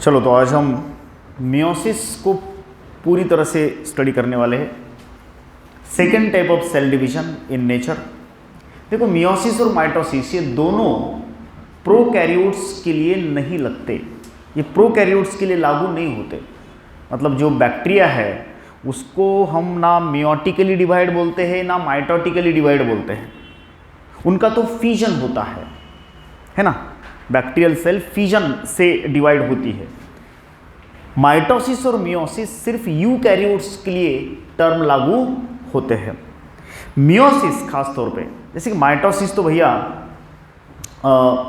चलो तो आज हम मियोसिस को पूरी तरह से स्टडी करने वाले हैं। Second type of cell division in nature. देखो मियोसिस और माइटोसिस ये दोनों प्रोकैरियोट्स के लिए नहीं लगते, ये प्रोकैरियोट्स के लिए लागू नहीं होते। मतलब जो बैक्टीरिया है उसको हम ना मियोटिकली डिवाइड बोलते हैं ना माइटोटिकली डिवाइड बोलते हैं, उनका तो फ्यूजन होता है ना। बैक्टीरियल सेल फ्यूजन से डिवाइड होती है। माइटोसिस और मियोसिस सिर्फ यूकैरियोट्स के लिए टर्म लागू होते हैं। मियोसिस खास तौर पे, जैसे कि माइटोसिस तो भैया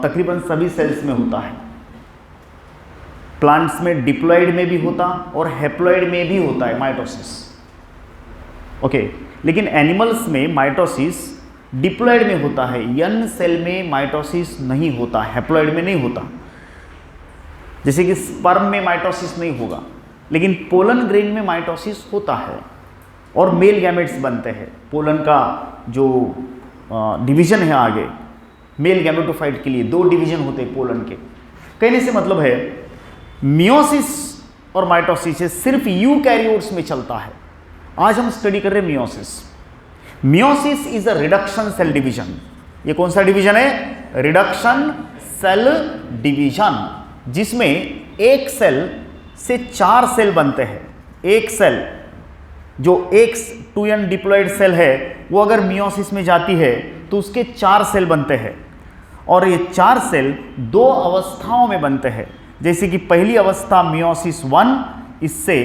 तकरीबन सभी सेल्स में होता है। प्लांट्स में डिप्लॉइड में भी होता और हैप्लॉइड में भी होता है माइटोसिस, ओके। लेकिन एनिमल्स में माइटोसिस डिप्लॉइड में होता है, यंग सेल में माइटोसिस नहीं होता, हैप्लॉइड में नहीं होता। जैसे कि स्पर्म में माइटोसिस नहीं होगा, लेकिन पोलन ग्रेन में माइटोसिस होता है और मेल गैमेट्स बनते हैं। पोलन का जो डिवीजन है आगे, मेल गैमेटोफाइट के लिए 2 डिवीजन होते हैं पोलन के। कहने से मतलब है मियोसिस और माइटोसिस सिर्फ यूकैरियोट्स में चलता है। आज हम स्टडी कर रहे हैं meiosis. Meiosis is a reduction cell division. ये कौन सा डिवीजन है? रिडक्शन सेल डिवीजन, जिसमें एक सेल से 4 सेल बनते हैं। एक सेल जो एक 2n डिप्लॉइड सेल है वो अगर मियोसिस में जाती है तो उसके 4 सेल बनते हैं, और ये 4 सेल 2 अवस्थाओं में बनते हैं। जैसे कि पहली अवस्था मियोसिस 1, इससे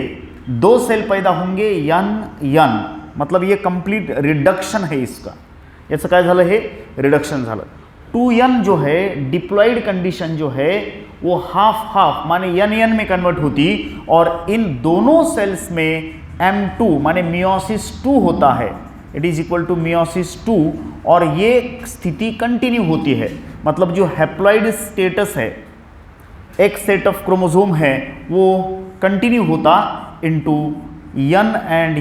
2 सेल पैदा होंगे यन, मतलब ये कंप्लीट रिडक्शन है इसका। याचं काय झालं हे रिडक्शन झालं। 2n जो है डिप्लॉइड कंडीशन जो है वो हाफ माने n में कन्वर्ट होती, और इन दोनों सेल्स में M2 माने मियोसिस 2 होता है। It is equal to meiosis 2, और ये स्थिति कंटिन्यू होती है। मतलब जो हैप्लॉइड स्टेटस है, एक सेट ऑफ क्रोमोसोम है, वो कंटिन्यू होता into n and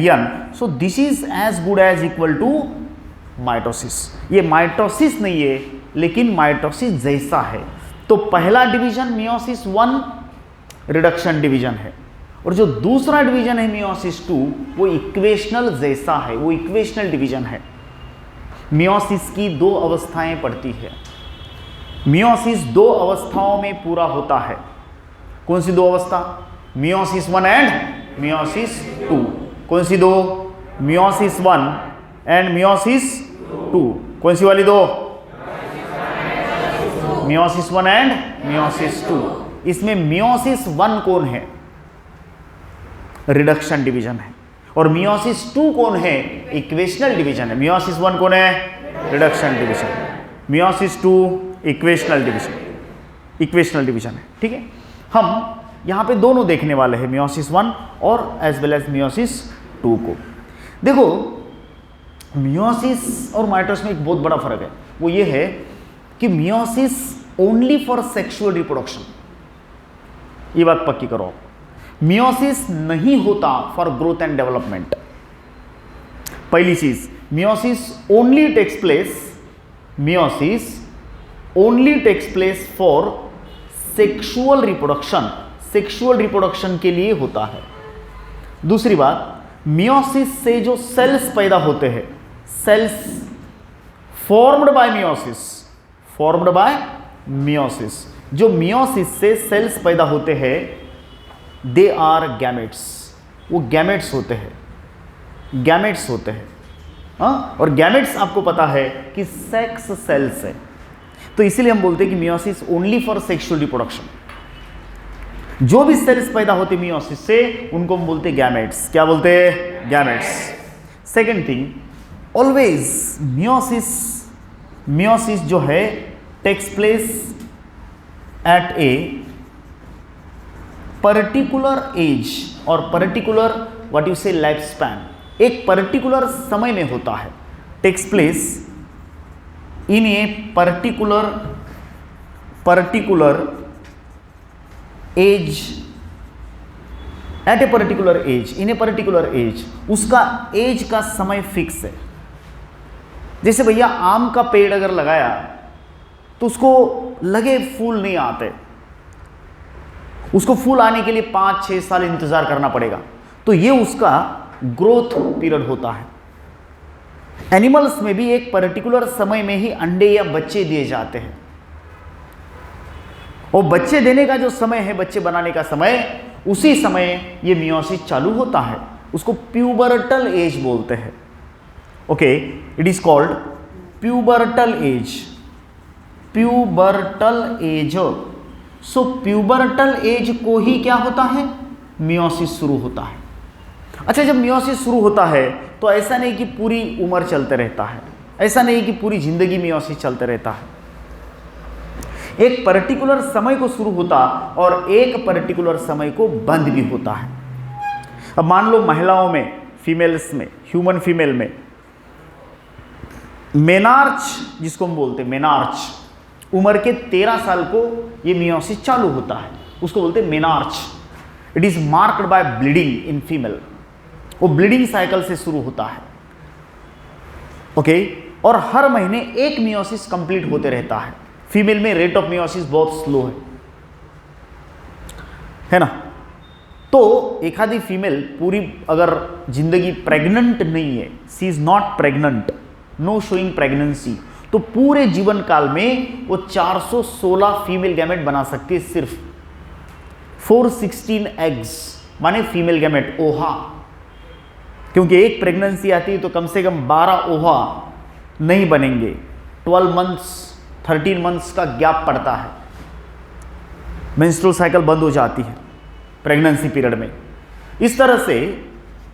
n। So this is as good as equal to mitosis. ये माइटोसिस नहीं है, लेकिन माइटोसिस जैसा है। तो पहला डिवीजन मियोसिस 1 रिडक्शन डिवीजन है, और जो दूसरा डिवीजन है मियोसिस 2 वो इक्वेशनल जैसा है, वो इक्वेशनल डिवीजन है। मियोसिस की 2 अवस्थाएं पड़ती है। मियोसिस 2 अवस्थाओं में पूरा होता है। कौन सी 2 अवस्था? Meiosis 1 and meiosis 2। कौन सी 2? Meiosis 1 and meiosis 2। कौन सी वाली 2? Meiosis 1 and meiosis 2। इसमें मियोसिस 1 कौन है? रिडक्शन डिवीजन है। और मियोसिस 2 कौन है? इक्वेशनल डिवीजन है। मियोसिस 1 कौन है? Reduction division. Meiosis 2 equational division है। ठीक है, हम यहां पे दोनों देखने वाले हैं, मियोसिस 1 और एज वेल एज मियोसिस 2 को। देखो मियोसिस और माइटोसिस में एक बहुत बड़ा फर्क है। वो ये है कि meiosis only for sexual reproduction, ये बात पक्की करो। मियोसिस नहीं होता फॉर ग्रोथ एंड डेवलपमेंट। पहली चीज, meiosis only takes place for sexual reproduction के लिए होता है। दूसरी बात, मियोसिस से जो सेल्स पैदा होते हैं, सेल्स फॉर्म्ड बाय मियोसिस, जो मियोसिस से सेल्स पैदा होते हैं दे आर गैमेट्स। वो गैमेट्स होते हैं। और गैमेट्स आपको पता है कि सेक्स सेल्स है, तो इसीलिए हम बोलते हैं कि meiosis only for sexual reproduction. जो भी सेल्स पैदा होते मियोसिस से उनको हम बोलते हैं गैमेट्स। क्या बोलते हैं? Gametes. Second thing, always meiosis जो है takes place at a particular age और particular what you say life span. एक पर्टिकुलर समय में होता है, takes place in a particular age, at a particular age, in a particular age. उसका age का समय फिक्स है। जैसे भैया आम का पेड़ अगर लगाया तो उसको लगे फूल नहीं आते, उसको फूल आने के लिए 5-6 साल इंतजार करना पड़ेगा। तो ये उसका ग्रोथ पीरियड होता है। एनिमल्स में भी एक पर्टिकुलर समय में ही अंडे या बच्चे दिए जाते हैं, और बच्चे देने का जो समय है, बच्चे बनाने का समय, उसी समय ये मियोसिस चालू होता है। उसको प्यूबर्टल एज बोलते हैं। Okay, it is called pubertal age. Pubertal age. So pubertal age को ही क्या होता है, मियोसिस शुरू होता है। अच्छा, जब मियोसिस शुरू होता है तो ऐसा नहीं कि पूरी उम्र चलते रहता है, ऐसा नहीं कि पूरी जिंदगी मियोसिस चलते रहता है। एक पर्टिकुलर समय को शुरू होता और एक पर्टिकुलर समय को बंद भी होता है। अब मान लो महिलाओं में, फीमेल्स में, ह्यूमन फीमेल में मेनार्च, जिसको हम बोलते हैं मेनार्च, उम्र के 13 साल को ये मियोसिस चालू होता है, उसको बोलते हैं menarche. It is marked by bleeding in female. वो ब्लीडिंग साइकिल से शुरू होता है। ओके, और हर महीने एक मियोसिस कंप्लीट होते रहता है। फीमेल में रेट ऑफ मियोसिस बहुत स्लो है ना। तो एक आधी फीमेल पूरी अगर जिंदगी प्रेग्नेंट नहीं है, she is not pregnant, no showing pregnancy, तो पूरे जीवन काल में वो 416 फीमेल गैमेट बना सकती है सिर्फ। 416 एग्स माने फीमेल गैमेट, ओहा, क्योंकि एक प्रेगनेंसी आती है तो कम से कम 12 ओहा नहीं बनेंगे। 12 मंथ्स 13 मंथ्स का गैप पड़ता है, मेंस्ट्रुअल साइकिल बंद हो जाती है प्रेगनेंसी पीरियड में। इस तरह से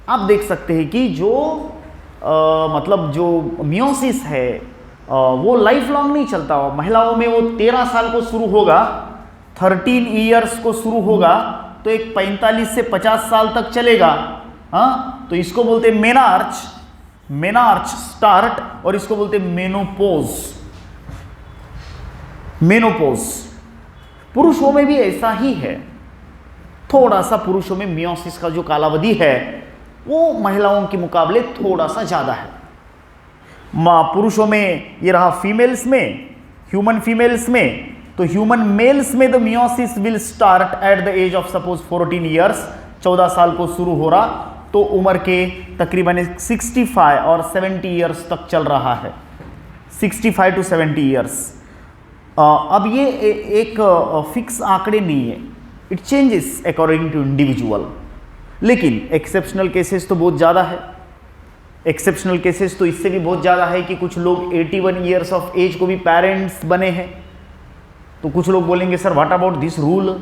आप देख सकते हैं कि जो मतलब जो मियोसिस है वो लाइफ लॉन्ग नहीं चलता। महिलाओं में वो 13 साल को शुरू होगा, 13 ईयर्स को शुरू होगा, तो एक 45 से 50 साल तक चलेगा। हाँ, तो इसको बोलते हैं मेनार्च, मेनार्च स्टार्ट, और इसको बोलते हैं मेनोपोज। मेनोपोज पुरुषों में भी ऐसा ही है, थोड़ा सा पुरुषों में मियोसिस का जो कालावधि है वो महिलाओं के मुकाबले थोड़ा सा ज्यादा है। पुरुषों में ये रहा, फीमेल्स में, ह्यूमन फीमेल्स में, तो ह्यूमन मेल्स में the meiosis will start at the age of suppose 14 years, 14 साल को शुरू हो रहा, तो उम्र के तकरीबन 65 और 70 ईयर्स तक चल रहा है, 65 to 70 ईयर्स। अब ये एक फिक्स आंकड़े नहीं है, it changes according to individual, लेकिन एक्सेप्शनल केसेस तो बहुत ज़्यादा है। एक्सेप्शनल केसेस तो इससे भी बहुत ज़्यादा है कि कुछ लोग 81 ईयर्स ऑफ एज को भी पेरेंट्स बने हैं। तो कुछ लोग बोलेंगे sir what about this rule,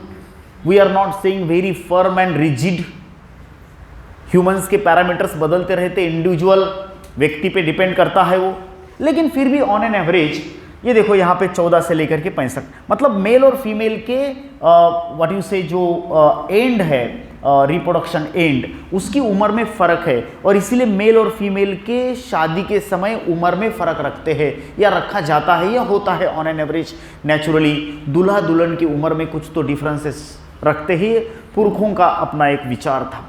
we are not saying very firm and rigid, humans के पैरामीटर्स बदलते रहते, इंडिविजुअल व्यक्ति पे डिपेंड करता है वो, लेकिन फिर भी ऑन एन एवरेज ये देखो यहाँ पे 14 से लेकर के 65, मतलब मेल और फीमेल के व्हाट यू से जो एंड है, रिप्रोडक्शन एंड, उसकी उम्र में फ़र्क है, और इसीलिए मेल और फीमेल के शादी के समय उम्र में फ़र्क रखते हैं, या रखा जाता है, या होता है ऑन एन एवरेज नेचुरली। दूल्हा दुल्हन की उम्र में कुछ तो डिफरेंसेस रखते ही, पुरखों का अपना एक विचार था,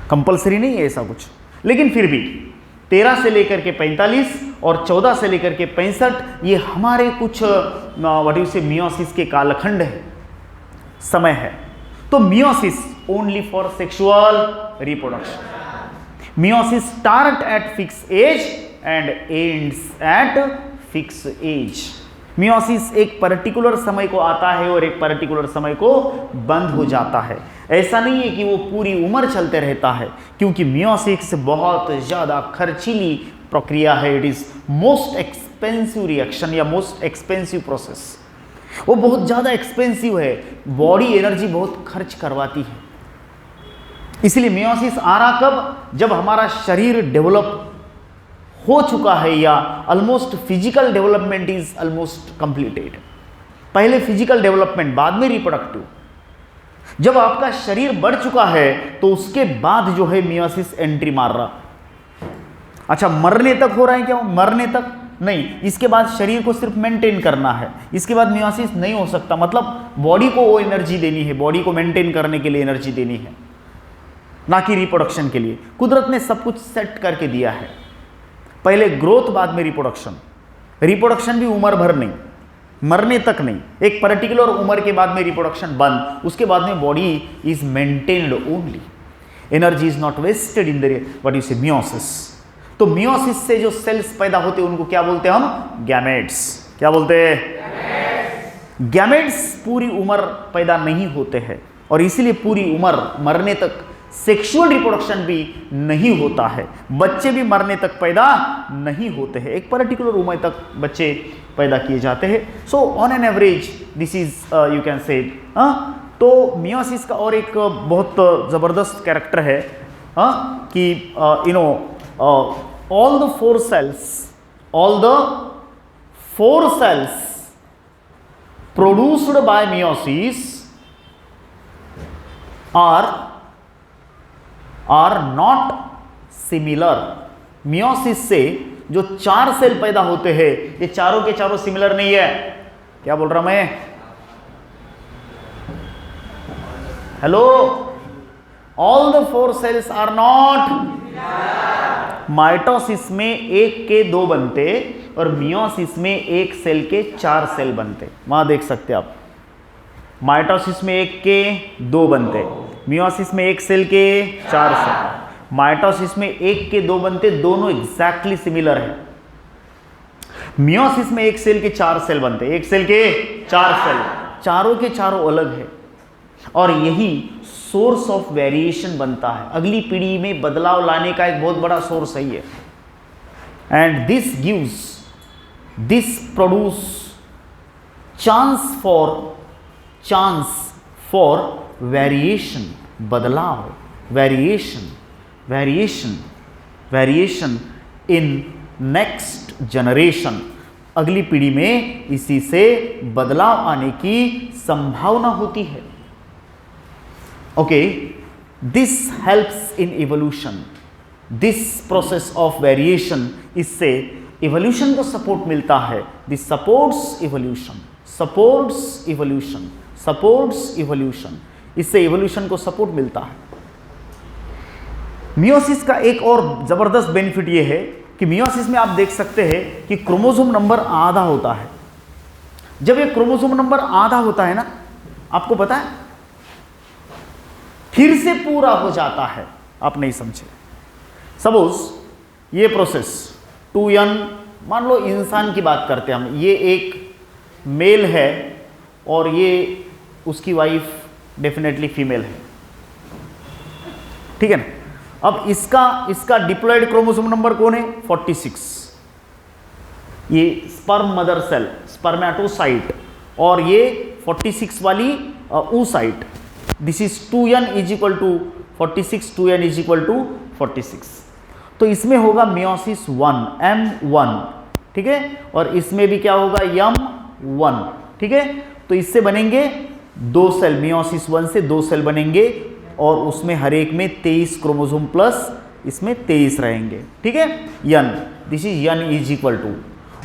कंपलसरी नहीं है ऐसा कुछ, लेकिन फिर भी 13 से लेकर के 45 और 14 से लेकर के 65 ये हमारे कुछ व्हाट यू से मियोसिस के कालखंड है, समय है। तो meiosis only for sexual reproduction. Meiosis start at fix age and ends at fix age. Meiosis एक पर्टिकुलर समय को आता है और एक पर्टिकुलर समय को बंद हो जाता है। ऐसा नहीं है कि वो पूरी उम्र चलते रहता है, क्योंकि मियोसिस बहुत ज़्यादा खर्चीली प्रक्रिया है। It is most expensive reaction या मोस्ट एक्सपेंसिव प्रोसेस। वो बहुत ज़्यादा एक्सपेंसिव है, बॉडी एनर्जी बहुत खर्च करवाती है। इसलिए मियोसिस आ रहा कब, जब हमारा शरीर डेवलप हो चुका है, या almost physical development is almost completed. पहले फिजिकल डेवलपमेंट, बाद में रिप्रोडक्टिव। जब आपका शरीर बढ़ चुका है तो उसके बाद जो है मियोसिस एंट्री मार रहा। अच्छा, मरने तक हो रहा है क्या? मरने तक नहीं, इसके बाद शरीर को सिर्फ मेंटेन करना है, इसके बाद मियोसिस नहीं हो सकता। मतलब बॉडी को वो एनर्जी देनी है, बॉडी को मेंटेन करने के लिए एनर्जी देनी है, ना कि रिप्रोडक्शन के लिए। कुदरत ने सब कुछ सेट करके दिया है, पहले ग्रोथ बाद में रिप्रोडक्शन। रिप्रोडक्शन भी उम्र भर नहीं, मरने तक नहीं, एक पर्टिकुलर उम्र के बाद में रिप्रोडक्शन बंद, उसके बाद में body is maintained only, energy is not wasted in the what you say meiosis. तो मियोसिस से जो सेल्स पैदा होते हैं उनको क्या बोलते हैं हम? गैमेट्स। क्या बोलते हैं? गैमेट्स पूरी उम्र पैदा नहीं होते हैं और इसीलिए पूरी उम्र मरने तक सेक्सुअल रिप्रोडक्शन भी नहीं होता है, बच्चे भी मरने तक पैदा नहीं होते हैं, एक पर्टिकुलर उम्र तक बच्चे पैदा किए जाते हैं। So on an average this is you can से। तो मियोसिस का और एक बहुत ज़बरदस्त कैरेक्टर है कि you know all the four cells produced by meiosis are not similar। Meiosis से जो 4 सेल पैदा होते हैं ये चारों के चारों सिमिलर नहीं है। क्या बोल रहा मैं? Hello, all the 4 cells are not. Mitosis में 1 के 2 बनते और मियोसिस में 1 सेल के 4 सेल बनते। वहां देख सकते आप, माइटोसिस में 1 के 2 बनते, मियोसिस में 1 सेल के 4 सेल। माइटोसिस में 1 के 2 बनते, दोनों एग्जैक्टली सिमिलर है। मियोसिस में 1 सेल के 4 सेल बनते, 1 सेल के 4 सेल, चारों के चारों अलग है और यही सोर्स ऑफ वेरिएशन बनता है। अगली पीढ़ी में बदलाव लाने का एक बहुत बड़ा सोर्स है ये। And this produce chance for variation, बदलाव, वेरिएशन इन नेक्स्ट जनरेशन। अगली पीढ़ी में इसी से बदलाव आने की संभावना होती है। Okay, this helps in evolution, this process of variation, इससे इवोल्यूशन को सपोर्ट मिलता है। दिस सपोर्ट्स इवोल्यूशन, इससे इवोल्यूशन को सपोर्ट मिलता है। मियोसिस का एक और जबरदस्त बेनिफिट यह है कि मियोसिस में आप देख सकते हैं कि क्रोमोसोम नंबर आधा होता है। जब ये क्रोमोसोम नंबर आधा होता है ना, आपको पता है फिर से पूरा हो जाता है। आप नहीं समझे। सपोज ये प्रोसेस 2n, मान लो इंसान की बात करते हैं हम, ये एक मेल है और ये उसकी वाइफ डेफिनेटली फीमेल है, ठीक है ना। अब इसका डिप्लॉयड क्रोमोसोम नंबर कौन है? 46। ये स्पर्म मदर सेल, स्पर्मेटोसाइट, और ये 46 वाली oocyte। This is 2n is equal to 46, 2n is equal to 46। तो इसमें होगा मियोसिस 1, M1, ठीक है, और इसमें भी क्या होगा? M1, ठीक है। तो इससे बनेंगे 2 सेल, मियोसिस 1 से 2 सेल बनेंगे और उसमें हर एक में 23 क्रोमोसोम प्लस इसमें 23 रहेंगे, ठीक है। n, this is n is equal to,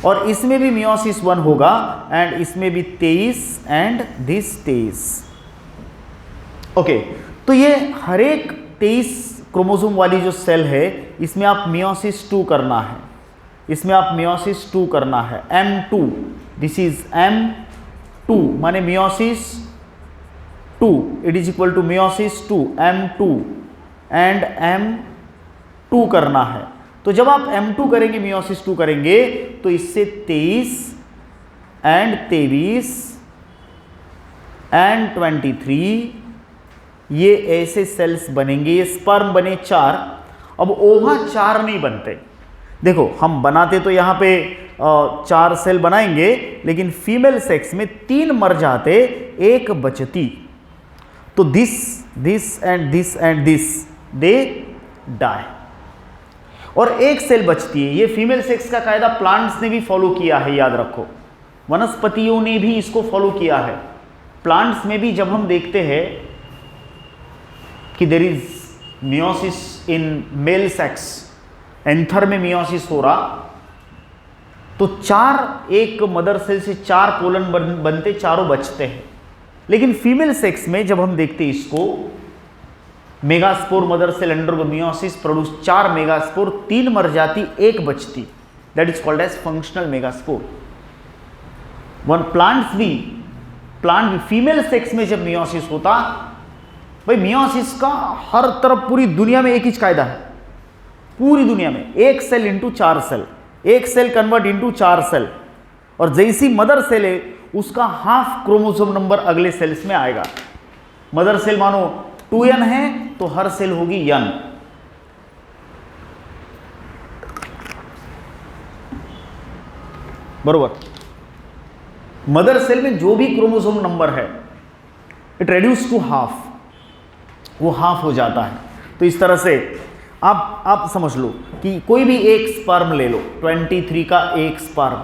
और इसमें भी मियोसिस 1 होगा एंड इसमें भी 23 एंड दिस 23। ओके, तो ये हर एक 23 क्रोमोसोम वाली जो सेल है इसमें आप मियोसिस 2 करना है, इसमें आप मियोसिस 2 करना है, M2। दिस इज M2 माने meiosis 2, it is equal to meiosis 2, M2 and M2 करना है। तो जब आप M2 करेंगे, मियोसिस 2 करेंगे, तो इससे 23 एंड 23 एंड 23 ये ऐसे सेल्स बनेंगे। ये स्पर्म बने 4। अब ओवा 4 नहीं बनते। देखो, हम बनाते तो यहाँ पे 4 सेल बनाएंगे, लेकिन फीमेल सेक्स में 3 मर जाते, 1 बचती। तो this and this they die और 1 सेल बचती है। ये फीमेल सेक्स का कायदा प्लांट्स ने भी फॉलो किया है, याद रखो। वनस्पतियों ने भी इसको फॉलो किया है। प्लांट्स में भी जब हम देखते हैं कि there is meiosis in male sex, anther में मियोसिस हो रहा, तो 4 एक मदर सेल से 4 पोलन बनते, चारों बचते हैं। लेकिन फीमेल सेक्स में जब हम देखते हैं इसको, megaspore mother cell undergo meiosis, produce 4 megaspore, 3 मर जाती, 1 बचती। That is called as functional megaspore. Plant भी फीमेल सेक्स में जब मियोसिस होता, भाई मियोसिस का हर तरफ पूरी दुनिया में एक ही कायदा है, पूरी दुनिया में एक सेल इंटू 4 सेल, एक सेल कन्वर्ट इंटू 4 सेल, और जैसी मदर सेल है उसका हाफ क्रोमोसोम नंबर अगले सेल्स में आएगा। मदर सेल मानो 2n है तो हर सेल होगी n। बरोबर, मदर सेल में जो भी क्रोमोसोम नंबर है इट रेड्यूस टू हाफ, वो हाफ हो जाता है। तो इस तरह से आप समझ लो कि कोई भी एक स्पर्म ले लो, 23 का एक स्पर्म,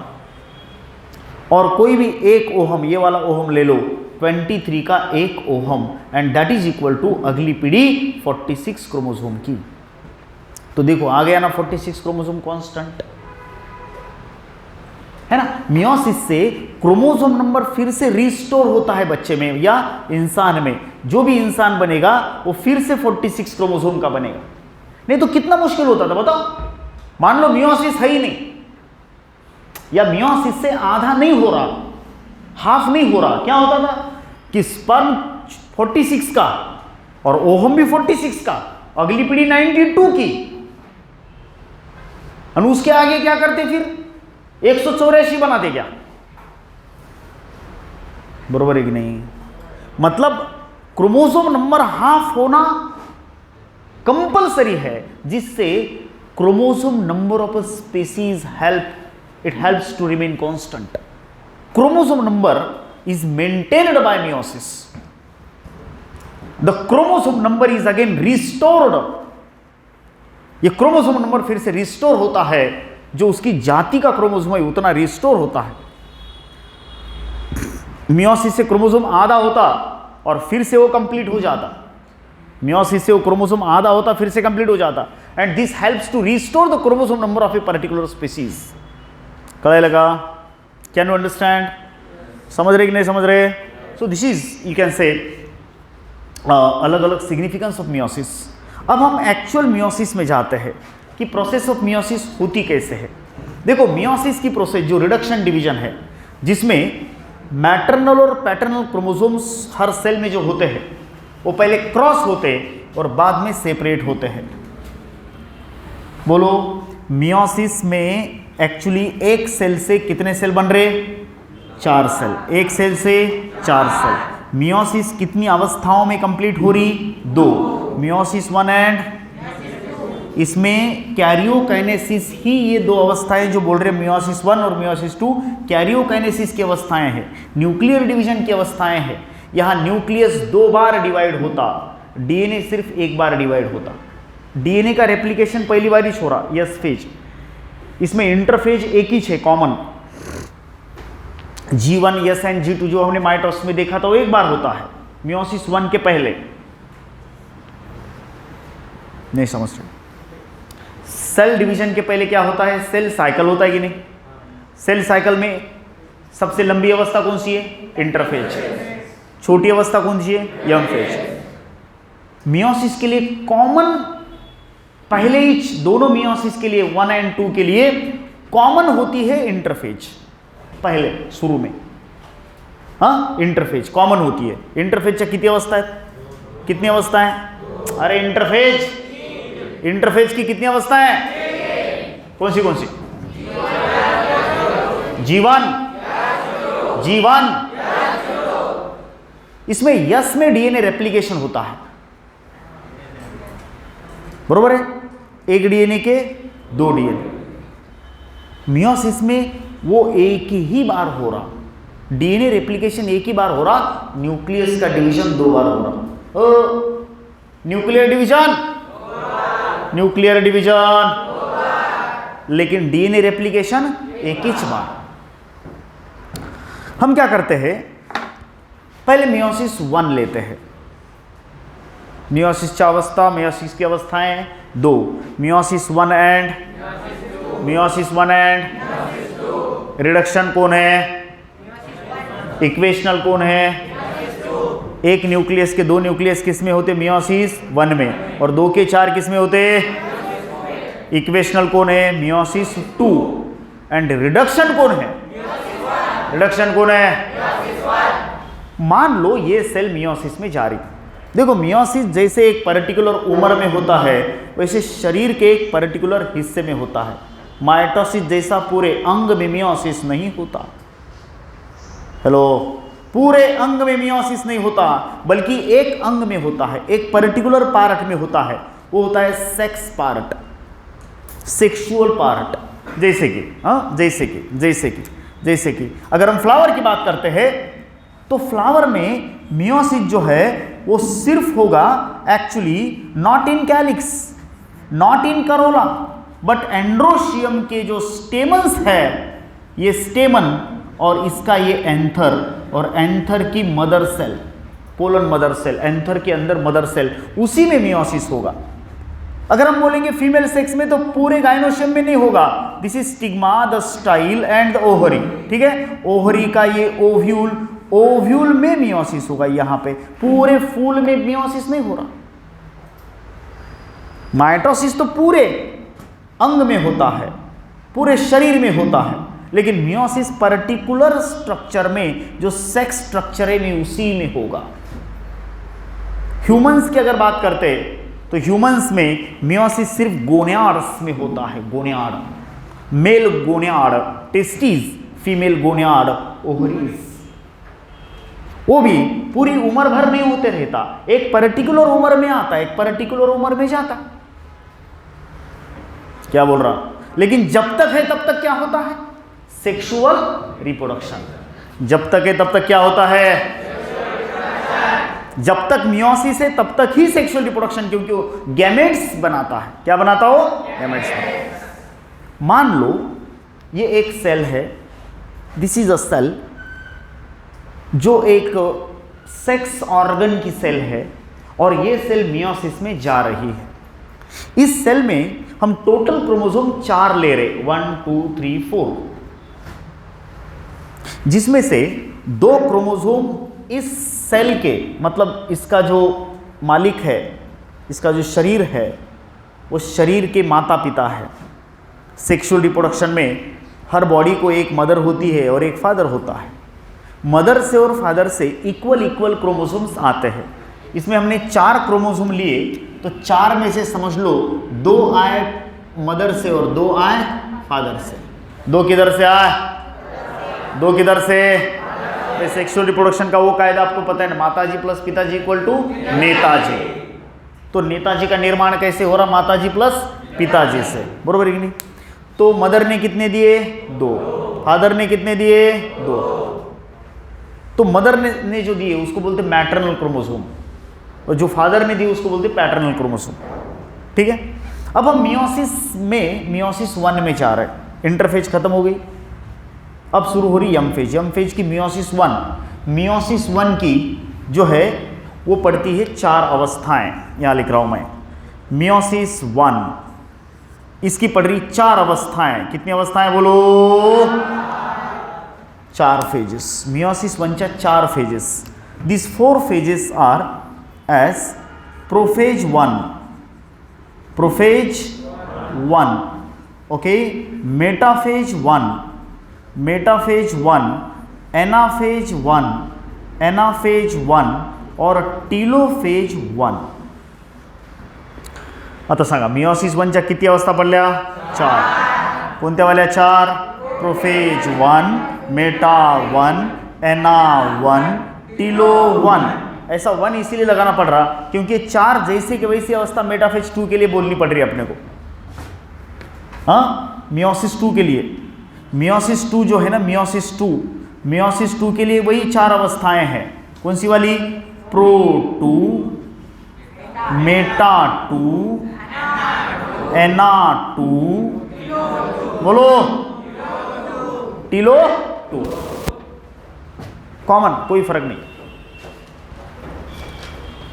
और कोई भी एक ओहम, ये वाला ओहम ले लो, 23 का एक ओहम, and that is equal to अगली पीढ़ी 46 क्रोमोसोम की। तो देखो आ गया ना 46 क्रोमोसोम कांस्टेंट, है ना। मियोसिस से क्रोमोसोम नंबर फिर से रिस्टोर होता है बच्चे में या इंसान में, जो भी इंसान बनेगा वो फिर से 46 क्रोमोसोम का बनेगा। नहीं तो कितना मुश्किल होता था बताओ। मान लो मियोसिस है ही नहीं, या मियोसिस से आधा नहीं हो रहा, हाफ नहीं हो रहा, क्या होता था कि स्पर्म 46 का और ओहम भी 46 का, अगली पीढ़ी 92 की, और उसके आगे क्या करते फिर 184 बनाते क्या, बरोबर है कि नहीं। मतलब क्रोमोसोम नंबर हाफ होना कंपलसरी है, जिससे chromosome number of species it helps to remain constant. Chromosome number is maintained by meiosis, the chromosome number is again restored. ये क्रोमोसोम नंबर फिर से रिस्टोर होता है, जो उसकी जाति का क्रोमोसोम है उतना रिस्टोर होता है। मियोसिस से क्रोमोसोम आधा होता और फिर से वो कंप्लीट हो जाता, मियोसिस से वो क्रोमोसोम आधा होता फिर से कंप्लीट हो जाता, and this helps to restore the chromosome number of a particular species. कड़ा लगा? Can you understand? समझ रहे कि नहीं समझ रहे? So this is you can say अलग अलग सिग्निफिकेंस ऑफ मियोसिस। अब हम एक्चुअल मियोसिस में जाते हैं कि प्रोसेस ऑफ मियोसिस होती कैसे है। देखो मियोसिस की प्रोसेस जो रिडक्शन डिवीजन है, जिसमें मैटरनल और पैटर्नल क्रोमोसोम्स हर सेल में जो होते हैं वो पहले क्रॉस होते हैं और बाद में सेपरेट होते हैं। बोलो, मियोसिस में एक्चुअली एक सेल से कितने सेल बन रहे? 4 सेल। एक सेल से 4 सेल। मियोसिस कितनी अवस्थाओं में कंप्लीट हो रही? 2। मियोसिस 1 एंड इसमें कैरियोकाइनेसिस ही, ये 2 अवस्थाएं जो बोल रहे हैं मियोसिस 1 और मियोसिस 2 कैरियोकाइनेसिस की अवस्थाएं हैं, न्यूक्लियर डिवीजन की अवस्थाएं हैं। यहाँ न्यूक्लियस 2 बार डिवाइड होता, डीएनए सिर्फ 1 बार डिवाइड होता। डीएनए का रेप्लिकेशन पहली बार ही छोड़ा, यस फेज। इसमें इंटरफेज एक ही है common, G1 yes and G2 जो हमने माइटोसिस में देखा था वो 1 बार होता है, मियोसिस 1 के पहले। नहीं समझ रहे? सेल डिवीजन के पहले क्या होता है? सेल साइकिल होता है कि नहीं? सेल साइकिल में सबसे लंबी अवस्था कौन सी है? इंटरफेज। छोटी अवस्था कौन सी है? Young phase. मियोसिस के लिए कॉमन पहले ही दोनों मियोसिस के लिए 1 एंड 2 के लिए कॉमन होती है इंटरफेज, पहले शुरू में। हाँ, इंटरफेज कॉमन होती है। इंटरफेज कितनी अवस्था है? कितनी अवस्था है? अरे इंटरफेज की कितनी अवस्था है? कौन सी? G1। इसमें यस में डीएनए रेप्लिकेशन होता है, बरोबर है? एक डीएनए के 2 डीएनए। मियोसिस में वो एक ही बार हो रहा, डीएनए रेप्लिकेशन एक ही बार हो रहा, न्यूक्लियस का डिवीजन 2 बार हो रहा। न्यूक्लियर डिवीजन, लेकिन डीएनए रेप्लिकेशन एक ही बार। हम क्या करते हैं, पहले मियोसिस 1 लेते हैं। मियोसिस अवस्था, मियोसिस की अवस्थाएं 2, मियोसिस 1 एंड रिडक्शन कौन है? इक्वेशनल कौन है? एक न्यूक्लियस के 2 न्यूक्लियस किस में होते? मियोसिस 1 में, और 2 के 4 किस में होते? इक्वेशनल कौन है? मियोसिस 2। एंड रिडक्शन कौन है? रिडक्शन कौन है? मान लो ये सेल मियोसिस में जारी। देखो मियोसिस जैसे एक पर्टिकुलर उम्र में होता है वैसे शरीर के एक पर्टिकुलर हिस्से में होता है। माइटोसिस जैसा पूरे अंग में मियोसिस नहीं होता। हेलो, पूरे अंग में मियोसिस नहीं होता, बल्कि एक अंग में होता है, एक पर्टिकुलर पार्ट में होता है। वो होता है सेक्स पार्ट, सेक्सुअल पार्ट। जैसे कि अगर हम फ्लावर की बात करते हैं तो फ्लावर में मियोसिस जो है वो सिर्फ होगा actually not in calyx, not in Corolla, but androecium के जो स्टेमन्स है, ये स्टेमन और इसका ये एंथर, और एंथर की mother cell, pollen mother cell, anther के अंदर मदर सेल, उसी में मियोसिस होगा। अगर हम बोलेंगे फीमेल सेक्स में तो पूरे गाइनोशियम में नहीं होगा। This is stigma, the style and the ovary. ठीक है, ओवरी का ये ओव्यूल, ओव्यूल में मियोसिस होगा। यहां पे पूरे फूल में मियोसिस नहीं हो रहा। माइटोसिस तो पूरे अंग में होता है, पूरे शरीर में होता है, लेकिन मियोसिस पर्टिकुलर स्ट्रक्चर में, जो सेक्स स्ट्रक्चर है में, उसी में होगा। ह्यूमंस की अगर बात करते तो ह्यूमंस में मियोसिस सिर्फ गोनियाड्स में होता है। गोनियाड, मेल गोनियाड, टेस्टिस, फीमेल गोनियाड, ओवरीज। वो भी पूरी उम्र भर नहीं होते रहता, एक पर्टिकुलर उम्र में आता है, एक पर्टिकुलर उम्र में जाता। क्या बोल रहा? लेकिन जब तक है तब तक क्या होता है? Sexual reproduction. जब तक है तब तक क्या होता है? जब तक मियोसिस है तब तक ही सेक्सुअल रिप्रोडक्शन, क्योंकि वो गैमेट्स बनाता है। क्या बनाता हो? गैमेट्स। मान लो ये एक सेल है, दिस इज अ सेल, जो एक सेक्स ऑर्गन की सेल है, और ये सेल मियोसिस में जा रही है। इस सेल में हम टोटल क्रोमोसोम 4 ले रहे, 1 2 3 4, जिसमें से 2 क्रोमोसोम इस सेल के, मतलब इसका जो मालिक है, इसका जो शरीर है, वो शरीर के माता पिता है। सेक्सुअल रिप्रोडक्शन में हर बॉडी को एक मदर होती है और एक फादर होता है। मदर से और फादर से इक्वल क्रोमोसोम्स आते हैं। इसमें हमने 4 क्रोमोसोम लिए, तो 4 में से समझ लो 2 आए मदर से और 2 आए फादर से। 2 किधर से आए? 2 किधर से? सेक्सुअल रिप्रोडक्शन का वो कायदा आपको पता है ना, माताजी प्लस पिताजी इक्वल टू नेताजी। तो नेताजी का निर्माण कैसे हो रहा? माताजी प्लस पिताजी से, बरोबर है कि नहीं? तो मदर ने कितने दिए? 2, फादर ने कितने दिए? 2। तो मदर ने जो दिए उसको बोलते मैटरनल क्रोमोसोम, और जो फादर ने दिए उसको बोलते पैटर्नल क्रोमोसोम। ठीक है, अब हम मियोसिस 1 में जा रहे हैं। इंटरफेज खत्म हो गई, अब शुरू हो रही यंग फेज। यंग फेज की मियोसिस 1 की जो है वो पढ़ती है 4 अवस्थाएं। यहां लिख रहा हूं मैं, मियोसिस 1 इसकी पढ़ रही 4 अवस्थाएं। कितनी अवस्थाएं बोलो? 4 फेजेस। मियोसिस 1 च्या 4 phases. This 4 phases are as prophase 1, okay, metaphase 1, anaphase 1 और टीलोफेज 1। आता सांगा, मियोसिस 1 च्या किती अवस्था पडल्या? 4. कोणत्या वाल्या 4? प्रोफेज 1, मेटा 1, एना 1, टीलो 1। ऐसा 1 इसीलिए लगाना पड़ रहा क्योंकि 4 जैसे कि वैसी अवस्था मेटाफेज 2 के लिए बोलनी पड़ रही है अपने को। हाँ, मियोसिस 2 के लिए, मियोसिस 2 जो है ना, मियोसिस 2 के लिए वही 4 अवस्थाएं हैं। कौन सी वाली? प्रो 2, मेटा 2, एना 2, बोलो, टीलो 2। कॉमन, कोई फर्क नहीं।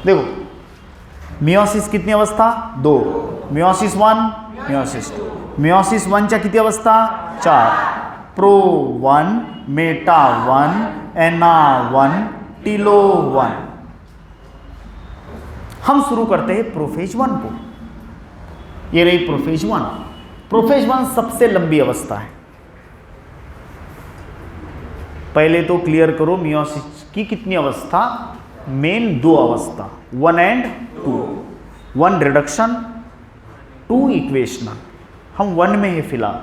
देखो, मियोसिस कितनी अवस्था? 2। Meiosis 1, meiosis 2। मियोसिस 1 च्या किती अवस्था? 4। प्रो 1, मेटा 1, एना 1, टीलो 1। हम शुरू करते हैं प्रोफेज 1 को। ये रही प्रोफेज 1। प्रोफेज 1 सबसे लंबी अवस्था है। पहले तो क्लियर करो मियोसिस की कितनी अवस्था, मेन 2 अवस्था, 1 and 2, 1 रिडक्शन 2 इक्वेशनल। हम 1 में है फिलहाल।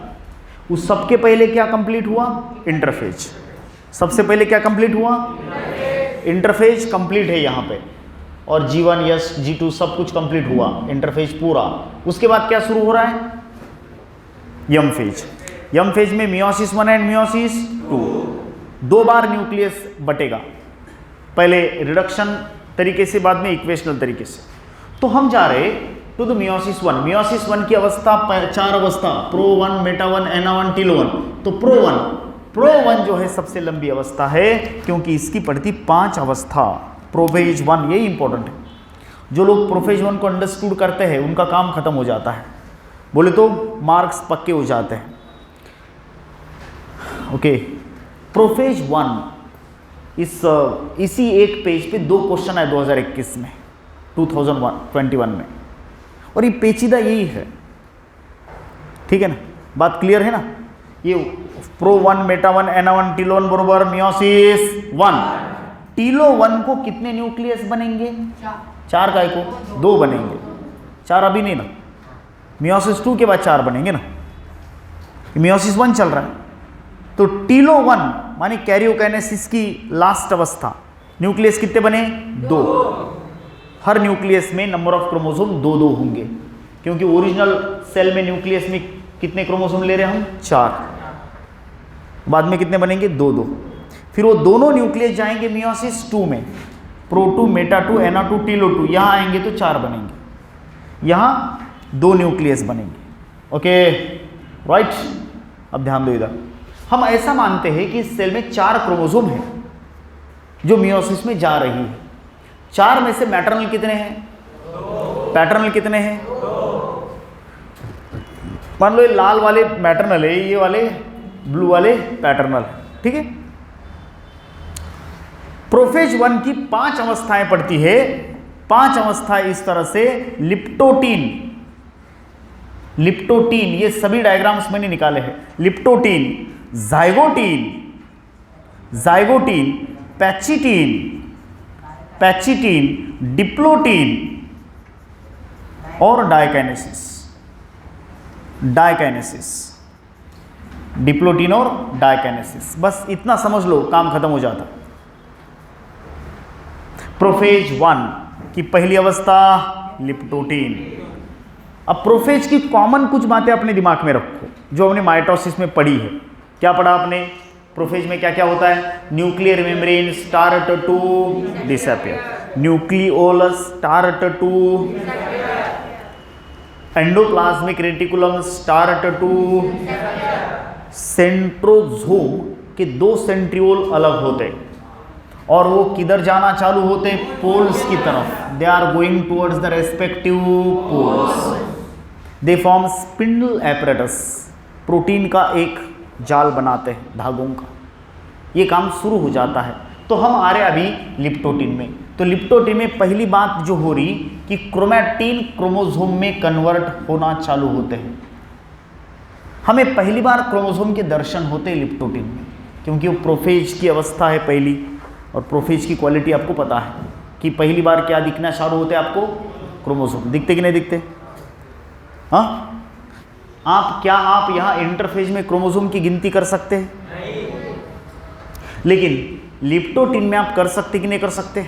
उस सबके पहले क्या कंप्लीट हुआ, इंटरफेज। सबसे पहले क्या कंप्लीट हुआ, इंटरफेज कंप्लीट है यहाँ पे, और G1 यस G2 सब कुछ कंप्लीट हुआ, इंटरफेज पूरा। उसके बाद क्या शुरू हो रहा है, यम फेज। यम फेज में मियोसिस 1 एंड मियोसिस 2, 2 बार न्यूक्लियस बटेगा, पहले रिडक्शन तरीके से, बाद में इक्वेशनल तरीके से। तो हम जा रहे टू द मियोसिस 1। मियोसिस 1 की अवस्था 4 अवस्था, प्रो 1, मेटा 1, एना 1, टीलो 1। तो प्रो 1 जो है सबसे लंबी अवस्था है, क्योंकि इसकी पड़ती 5 अवस्था। प्रोफेज 1, यही इंपॉर्टेंट है। जो लोग प्रोफेज 1 को अंडरस्टूड करते हैं उनका काम खत्म हो जाता है, बोले तो मार्क्स पक्के हो जाते हैं। ओके, प्रोफेज 1 इसी एक पेज पे 2 क्वेश्चन है 2021 में, 2021 में, और ये पेचीदा यही है, ठीक है ना, बात क्लियर है ना। ये प्रो 1, मेटा 1, एना 1, टीलो 1 बरोबर मियोसिस 1। टीलो 1 को कितने न्यूक्लियस बनेंगे, 4 काय को 2 बनेंगे, 4 अभी नहीं ना, मियोसिस 2 के बाद 4 बनेंगे ना, मियोसिस 1 चल रहा है। तो टीलो 1 माने कैरियोकाइनेसिस की लास्ट अवस्था, न्यूक्लियस कितने बने, 2। हर न्यूक्लियस में नंबर ऑफ क्रोमोसोम 2-2 होंगे, क्योंकि ओरिजिनल सेल में न्यूक्लियस में कितने क्रोमोसोम ले रहे हैं हम, 4। बाद में कितने बनेंगे, 2-2। फिर वो दोनों न्यूक्लियस जाएंगे मियोसिस 2 में, प्रो 2, मेटा 2, एना 2, टीलो 2। यहाँ आएंगे तो 4 बनेंगे, यहाँ 2 न्यूक्लियस बनेंगे। ओके राइट, अब ध्यान दो इधर। हम ऐसा मानते हैं कि इस सेल में 4 क्रोमोसोम है जो मियोसिस में जा रही है। 4 में से मैटरनल कितने हैं, पैटर्नल कितने हैं। मान लो ये लाल वाले मैटरनल है, ये वाले ब्लू वाले पैटर्नल है, ठीक है। प्रोफेज 1 की 5 अवस्थाएं पड़ती है। 5 अवस्थाएं इस तरह से, लिप्टोटीन, ये सभी डायग्राम्स मैंने निकाले हैं। लिप्टोटीन, जाइगोटीन, पैचिटीन, डिप्लोटीन और डायकाइनेसिस। डिप्लोटीन और डायकाइनेसिस, बस इतना समझ लो, काम खत्म हो जाता। प्रोफेज 1 की पहली अवस्था लिप्टोटीन। अब प्रोफेज की कॉमन कुछ बातें अपने दिमाग में रखो जो हमने माइटोसिस में पढ़ी है। क्या पढ़ा आपने, प्रोफेज में क्या क्या होता है, nuclear membrane start to disappear, nucleolus start to, endoplasmic reticulum start to, centrosome के 2 सेंट्रियोल अलग होते हैं और वो किधर जाना चालू होते हैं, पोल्स की तरफ। They are going towards the respective poles, they form spindle apparatus, protein का एक जाल बनाते हैं, धागों का। ये काम शुरू हो जाता है। तो हम आ रहे अभी लिप्टोटीन में। तो लिप्टोटीन में पहली बात जो हो रही कि क्रोमैटिन क्रोमोसोम में कन्वर्ट होना चालू होते हैं। हमें पहली बार क्रोमोसोम के दर्शन होते हैं लिप्टोटीन में, क्योंकि वो प्रोफेज की अवस्था है पहली, और प्रोफेज की क्वालिटी आपको पता है कि पहली बार क्या दिखना चालू होते हैं आपको, क्रोमोसोम। दिखते कि नहीं दिखते, हाँ? आप यहाँ इंटरफेज में क्रोमोसोम की गिनती कर सकते हैं? नहीं। लेकिन लिप्टोटीन में आप कर सकते कि नहीं कर सकते?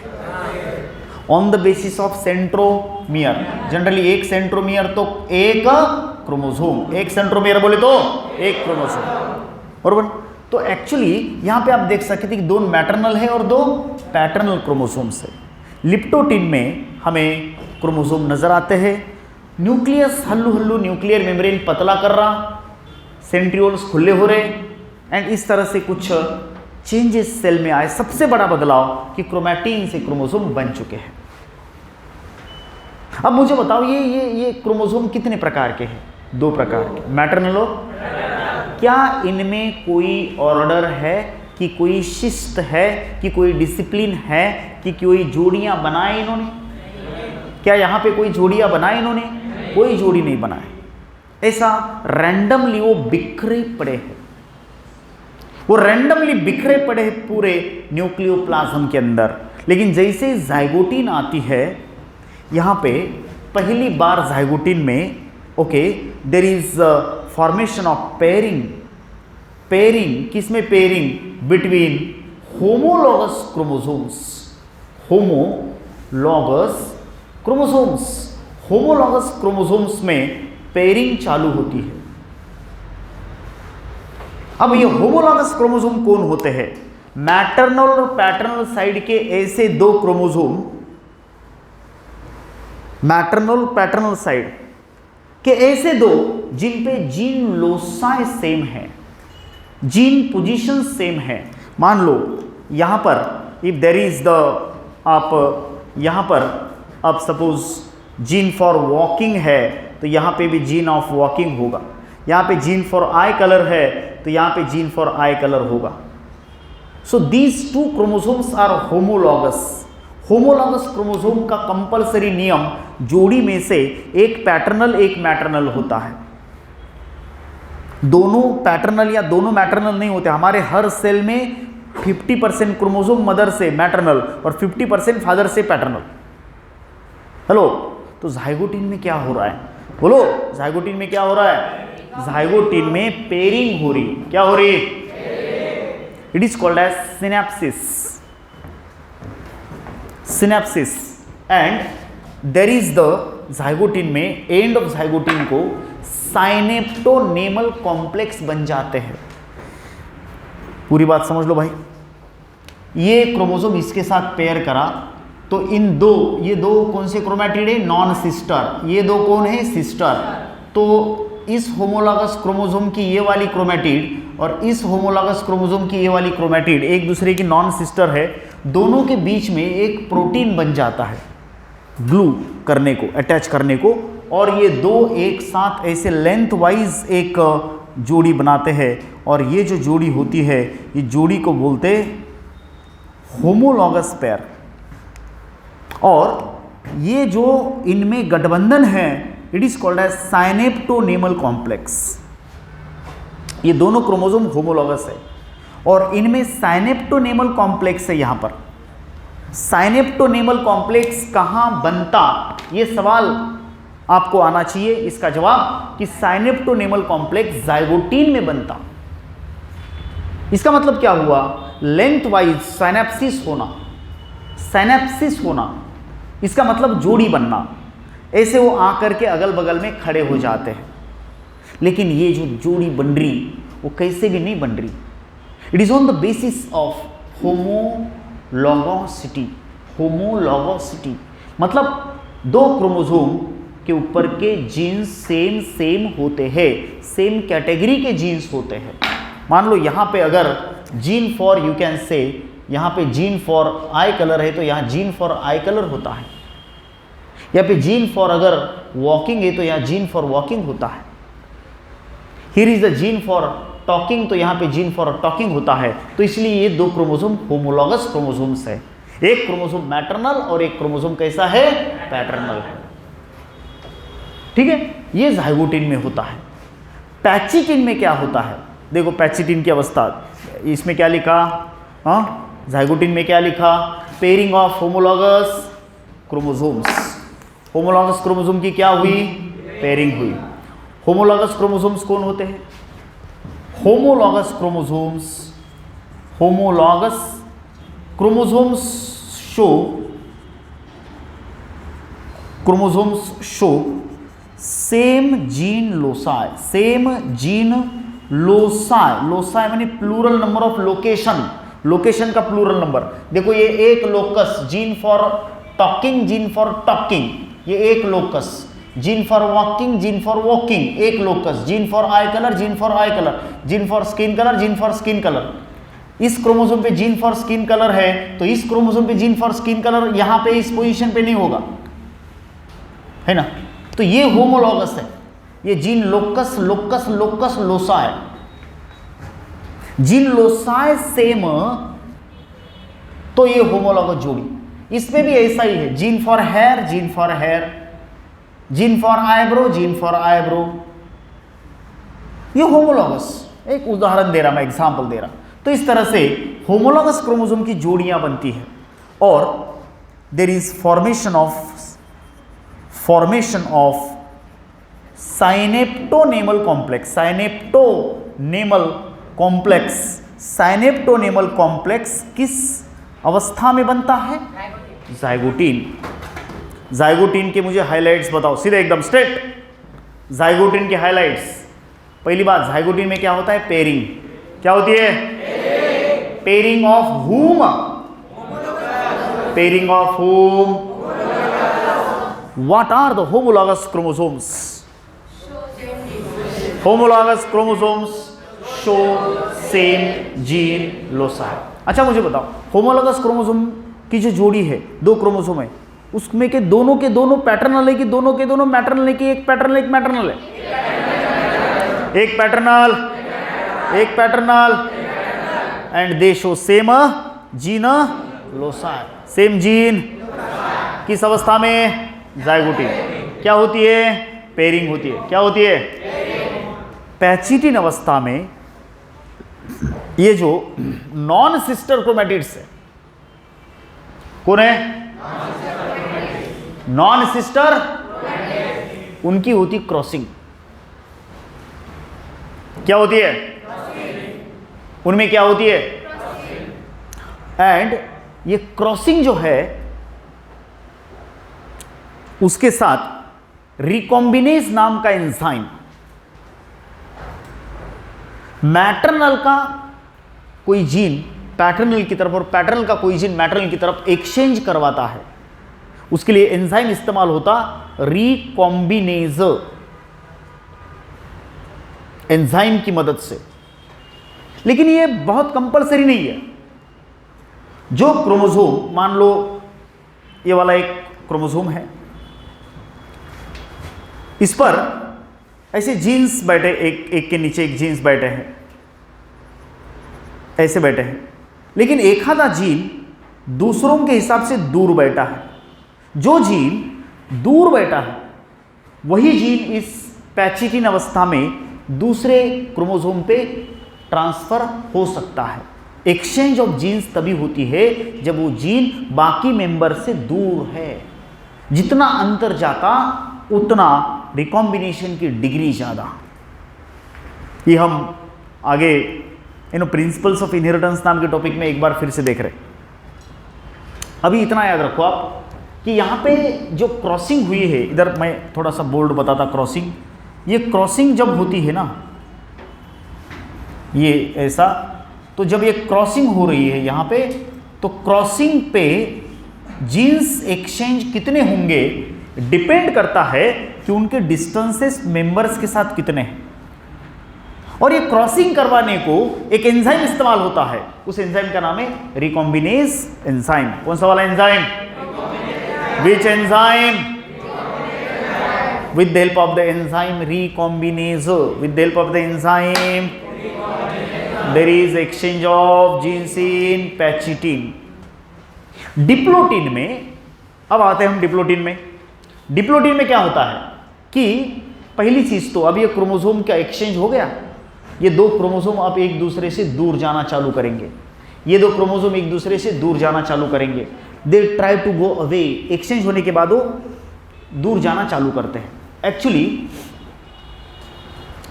On the basis of centromere. Generally एक सेंट्रोमियर तो एक क्रोमोसोम, एक सेंट्रोमियर बोले तो एक क्रोमोसोम, बरोबर। तो एक्चुअली यहाँ पे आप देख सकते हैं कि 2 मैटरनल है और 2 पैटर्नल क्रोमोसोम्स है। लिप्टोटीन में हमें क्रोमोसोम नजर आते हैं। न्यूक्लियस हल्लू न्यूक्लियर मेम्ब्रेन पतला कर रहा, सेंट्रियोल्स खुले हो रहे, एंड इस तरह से कुछ चेंजेस सेल में आए। सबसे बड़ा बदलाव कि क्रोमैटिन से क्रोमोसोम बन चुके हैं। अब मुझे बताओ ये क्रोमोसोम कितने प्रकार के हैं? 2 प्रकार के, मैटरनल और, क्या इनमें कोई ऑर्डर है, कि कोई शिस्त है, कि कोई डिसिप्लिन है, कि कोई जोड़ियां बनाए इन्होंने? क्या यहाँ पे कोई जोड़ियां बनाए इन्होंने? कोई जोड़ी नहीं बनाए। ऐसा रैंडमली वो बिखरे पड़े हैं। वो रैंडमली बिखरे पड़े पूरे न्यूक्लियोप्लाज्म के अंदर। लेकिन जैसे जाइगोटिन आती है यहाँ पे पहली बार जाइगोटिन में okay there is formation of pairing. Pairing किसमें? Pairing between homologous chromosomes. Homologous chromosomes, homologous chromosomes में पेयरिंग चालू होती है। अब ये होमोलॉगस क्रोमोसोम कौन होते हैं? मैटरनल और पैटर्नल साइड के ऐसे दो क्रोमोसोम, मैटरनल पैटर्नल साइड के ऐसे दो जिन पे जीन लोसाई सेम है, जीन पोजीशन सेम है। मान लो यहां पर इफ देयर इज द, आप यहां पर अब सपोज जीन फॉर वॉकिंग है तो यहां पे भी जीन ऑफ वॉकिंग होगा। यहां पे जीन फॉर आई कलर है तो यहां पे जीन फॉर आई कलर होगा। So these two chromosomes are homologous. Homologous chromosome का कंपलसरी नियम जोड़ी में से एक पैटर्नल एक मैटरनल होता है। दोनों पैटर्नल या दोनों मैटरनल नहीं होते। हमारे हर सेल में 50% क्रोमोसोम मदर से मैटरनल और 50% फादर से पैटर्नल। हेलो, तो जाइगोटिन में क्या हो रहा है? बोलो, जाइगोटिन में क्या हो रहा है? जाइगोटिन में पेयरिंग हो रही। क्या हो रही? It is called as synapsis. Synapsis and there is the zygotene में एंड ऑफ जाइगोटिन को साइनेप्टोनेमल कॉम्प्लेक्स बन जाते हैं। पूरी बात समझ लो भाई। ये क्रोमोसोम इसके साथ पेयर करा तो इन दो, ये दो कौन से क्रोमैटिड है? Non sister. ये दो कौन है? सिस्टर। तो इस होमोलॉगस क्रोमोसोम की ये वाली क्रोमैटिड और इस होमोलॉगस क्रोमोसोम की ये वाली क्रोमैटिड एक दूसरे की नॉन सिस्टर है। दोनों के बीच में एक प्रोटीन बन जाता है ग्लू करने को, अटैच करने को, और ये दो एक साथ ऐसे लेंथ वाइज एक जोड़ी बनाते हैं। और ये जो जोड़ी होती है, ये जोड़ी को बोलते होमोलॉगस पेयर। और ये जो इनमें गठबंधन है, it is called as synaptonemal complex. ये दोनों क्रोमोसोम होमोलॉगस है और इनमें साइनेप्टोनेमल कॉम्प्लेक्स है। यहां पर साइनेप्टोनेमल कॉम्प्लेक्स कहां बनता, ये सवाल आपको आना चाहिए। इसका जवाब कि साइनेप्टोनेमल कॉम्प्लेक्स जाइगोटिन में बनता। इसका मतलब क्या हुआ? लेंथ वाइज साइनेप्सिस होना। साइनेप्सिस होना इसका मतलब जोड़ी बनना। ऐसे वो आकर के अगल बगल में खड़े हो जाते हैं। लेकिन ये जो जोड़ी बन रही वो कैसे भी नहीं बन रही। It is on the basis of homologosity. Homologosity मतलब दो क्रोमोसोम के ऊपर के जीन्स सेम होते हैं, सेम कैटेगरी के जीन्स होते हैं। मान लो यहाँ पे अगर जीन फॉर, यू कैन से, यहाँ पे जीन फॉर आई कलर है तो यहाँ जीन फॉर आई कलर होता है। यहाँ पे जीन फॉर अगर वॉकिंग है तो यहाँ जीन फॉर वॉकिंग होता है। Here is the gene for talking, तो यहाँ पे जीन फॉर टॉकिंग होता है। तो इसलिए ये दो क्रोमोसोम होमोलॉगस क्रोमोसोम्स है। एक क्रोमोसोम मैटरनल और एक क्रोमोसोम कैसा है? पैटर्नल है। ठीक है, ये जाइगोटिन में होता है। पैचिटिन में क्या होता है? देखो पैचिटिन की अवस्था, इसमें क्या लिखा? हाँ, जाइगोटिन में क्या लिखा? Pairing of homologous chromosomes. Homologous chromosome की क्या हुई? पेयरिंग हुई। होमोलॉगस क्रोमोसोम्स कौन होते हैं? Homologous chromosomes, homologous chromosomes show same gene loci. Same gene loci, loci माने plural number of location. Location का प्लूरल नंबर। देखो ये एक locus, gene for talking, gene for talking, ये एक locus. Gene for walking, gene for walking, एक locus. Gene for eye colour, gene for eye colour, gene for skin colour, gene for skin colour. इस chromosome पे gene for skin colour है तो इस chromosome पे gene for skin colour यहां पे इस पोजीशन पे नहीं होगा, है ना। तो ये होमोलॉगस है। ये gene locus locus locus loci, gene loci same, तो ये होमोलॉगस जोड़ी। इसमें भी ऐसा ही है। Gene for hair, gene for hair, gene for eyebrow, gene for eyebrow, ये होमोलॉगस। एक उदाहरण दे रहा, मैं एग्जांपल दे रहा। तो इस तरह से होमोलॉगस क्रोमोसोम की जोड़ियां बनती है और there is formation of synaptonemal complex. Synaptonemal complex किस अवस्था में बनता है? जाइगोटीन के मुझे हाइलाइट्स बताओ, सीधे एकदम स्ट्रेट। जाइगोटीन के हाइलाइट्स, पहली बात, जाइगोटीन में क्या होता है? पेयरिंग। क्या होती है? Pairing of whom? Pairing of whom? What are the homologous chromosomes? Homologous chromosomes show same gene loci। अच्छा मुझे बताओ, होमोलॉगस क्रोमोसोम की जो जोड़ी है, दो क्रोमोसोम है, उसमें के दोनों पैटर्नल है कि दोनों के दोनों मैटरनल है कि एक पैटर्नल एक मैटरनल है? एक paternal and they show same gene loci. Same gene किस अवस्था में? जाइगोटीन। क्या होती है? पेयरिंग होती है। क्या होती है? पैचिटिन अवस्था में ये जो नॉन सिस्टर क्रोमैटिड्स है, कौन है? नॉन सिस्टर, उनकी होती क्रॉसिंग। क्या होती है? उनमें क्या होती है? एंड ये क्रॉसिंग जो है उसके साथ रिकॉम्बिनेज नाम का एंजाइम मैटरनल का कोई जीन पैटर्नल की तरफ और पैटर्नल का कोई जीन मैटरनल की तरफ एक्सचेंज करवाता है। उसके लिए एंजाइम इस्तेमाल होता रिकॉम्बिनेज एंजाइम की मदद से। लेकिन ये बहुत कंपलसरी नहीं है। जो क्रोमोसोम, मान लो ये वाला एक क्रोमोसोम है, इस पर ऐसे जीन्स बैठे, एक के नीचे एक जीन्स बैठे हैं, ऐसे बैठे हैं, लेकिन एक आधा जीन दूसरों के हिसाब से दूर बैठा है। जो जीन दूर बैठा है वही जीन इस पैचिटिन अवस्था में दूसरे क्रोमोसोम पे ट्रांसफर हो सकता है। एक्सचेंज ऑफ जीन्स तभी होती है जब वो जीन बाकी मेंबर से दूर है। जितना अंतर जाता उतना रिकॉम्बिनेशन की डिग्री ज़्यादा। ये हम आगे प्रिंसिपल्स ऑफ इनहेरिटेंस नाम के टॉपिक में एक बार फिर से देख रहे। अभी इतना याद रखो आप कि यहाँ पे जो क्रॉसिंग हुई है, इधर मैं थोड़ा सा बोल्ड बताता, क्रॉसिंग, ये क्रॉसिंग जब होती है ना, ये ऐसा, तो जब ये क्रॉसिंग हो रही है यहाँ पे, तो क्रॉसिंग पे जीन्स एक्सचेंज कितने होंगे डिपेंड करता है कि उनके डिस्टेंसेस मेंबर्स के साथ कितने हैं। और ये क्रॉसिंग करवाने को एक एंजाइम इस्तेमाल होता है, उस एंजाइम का नाम है रिकॉम्बिनेज एंजाइम। कौन सा वाला enzyme? Which enzyme? With the help of the enzyme recombinase. With the help of the enzyme there is exchange of genes in pachytene. Diplotene में, अब आते हैं हम डिप्लोटिन में। डिप्लोटिन में क्या होता है कि पहली चीज तो अब ये क्रोमोसोम का एक्सचेंज हो गया, ये दो क्रोमोसोम अब एक दूसरे से दूर जाना चालू करेंगे। ये दो क्रोमोसोम एक दूसरे से दूर जाना चालू करेंगे। They try to go away. Exchange होने के बाद वो दूर जाना चालू करते हैं। एक्चुअली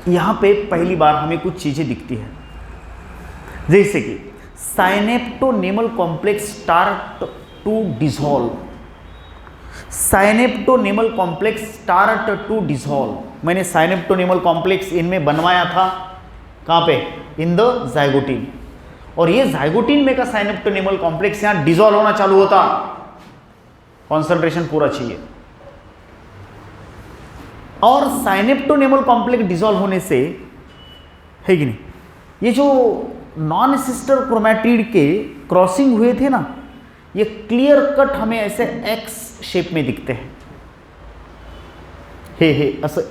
यहां पे पहली बार हमें कुछ चीजें दिखती है, जैसे कि synaptonemal complex start to dissolve. Synaptonemal complex start to dissolve. मैंने साइनेप्टोनेमल कॉम्प्लेक्स इनमें बनवाया था, कहां पे? In the zygotene. और ये जाइगोटीन में का साइनेप्टोनेमल कॉम्प्लेक्स यहां डिसॉल्व होना चालू होता। कॉन्सेंट्रेशन पूरा चाहिए। और साइनेप्टोनेमल कॉम्प्लेक्स डिसॉल्व होने से, है कि नहीं, ये जो नॉन सिस्टर क्रोमैटिड के क्रॉसिंग हुए थे ना, ये क्लियर कट हमें ऐसे एक्स शेप में दिखते हैं। हे ऐसा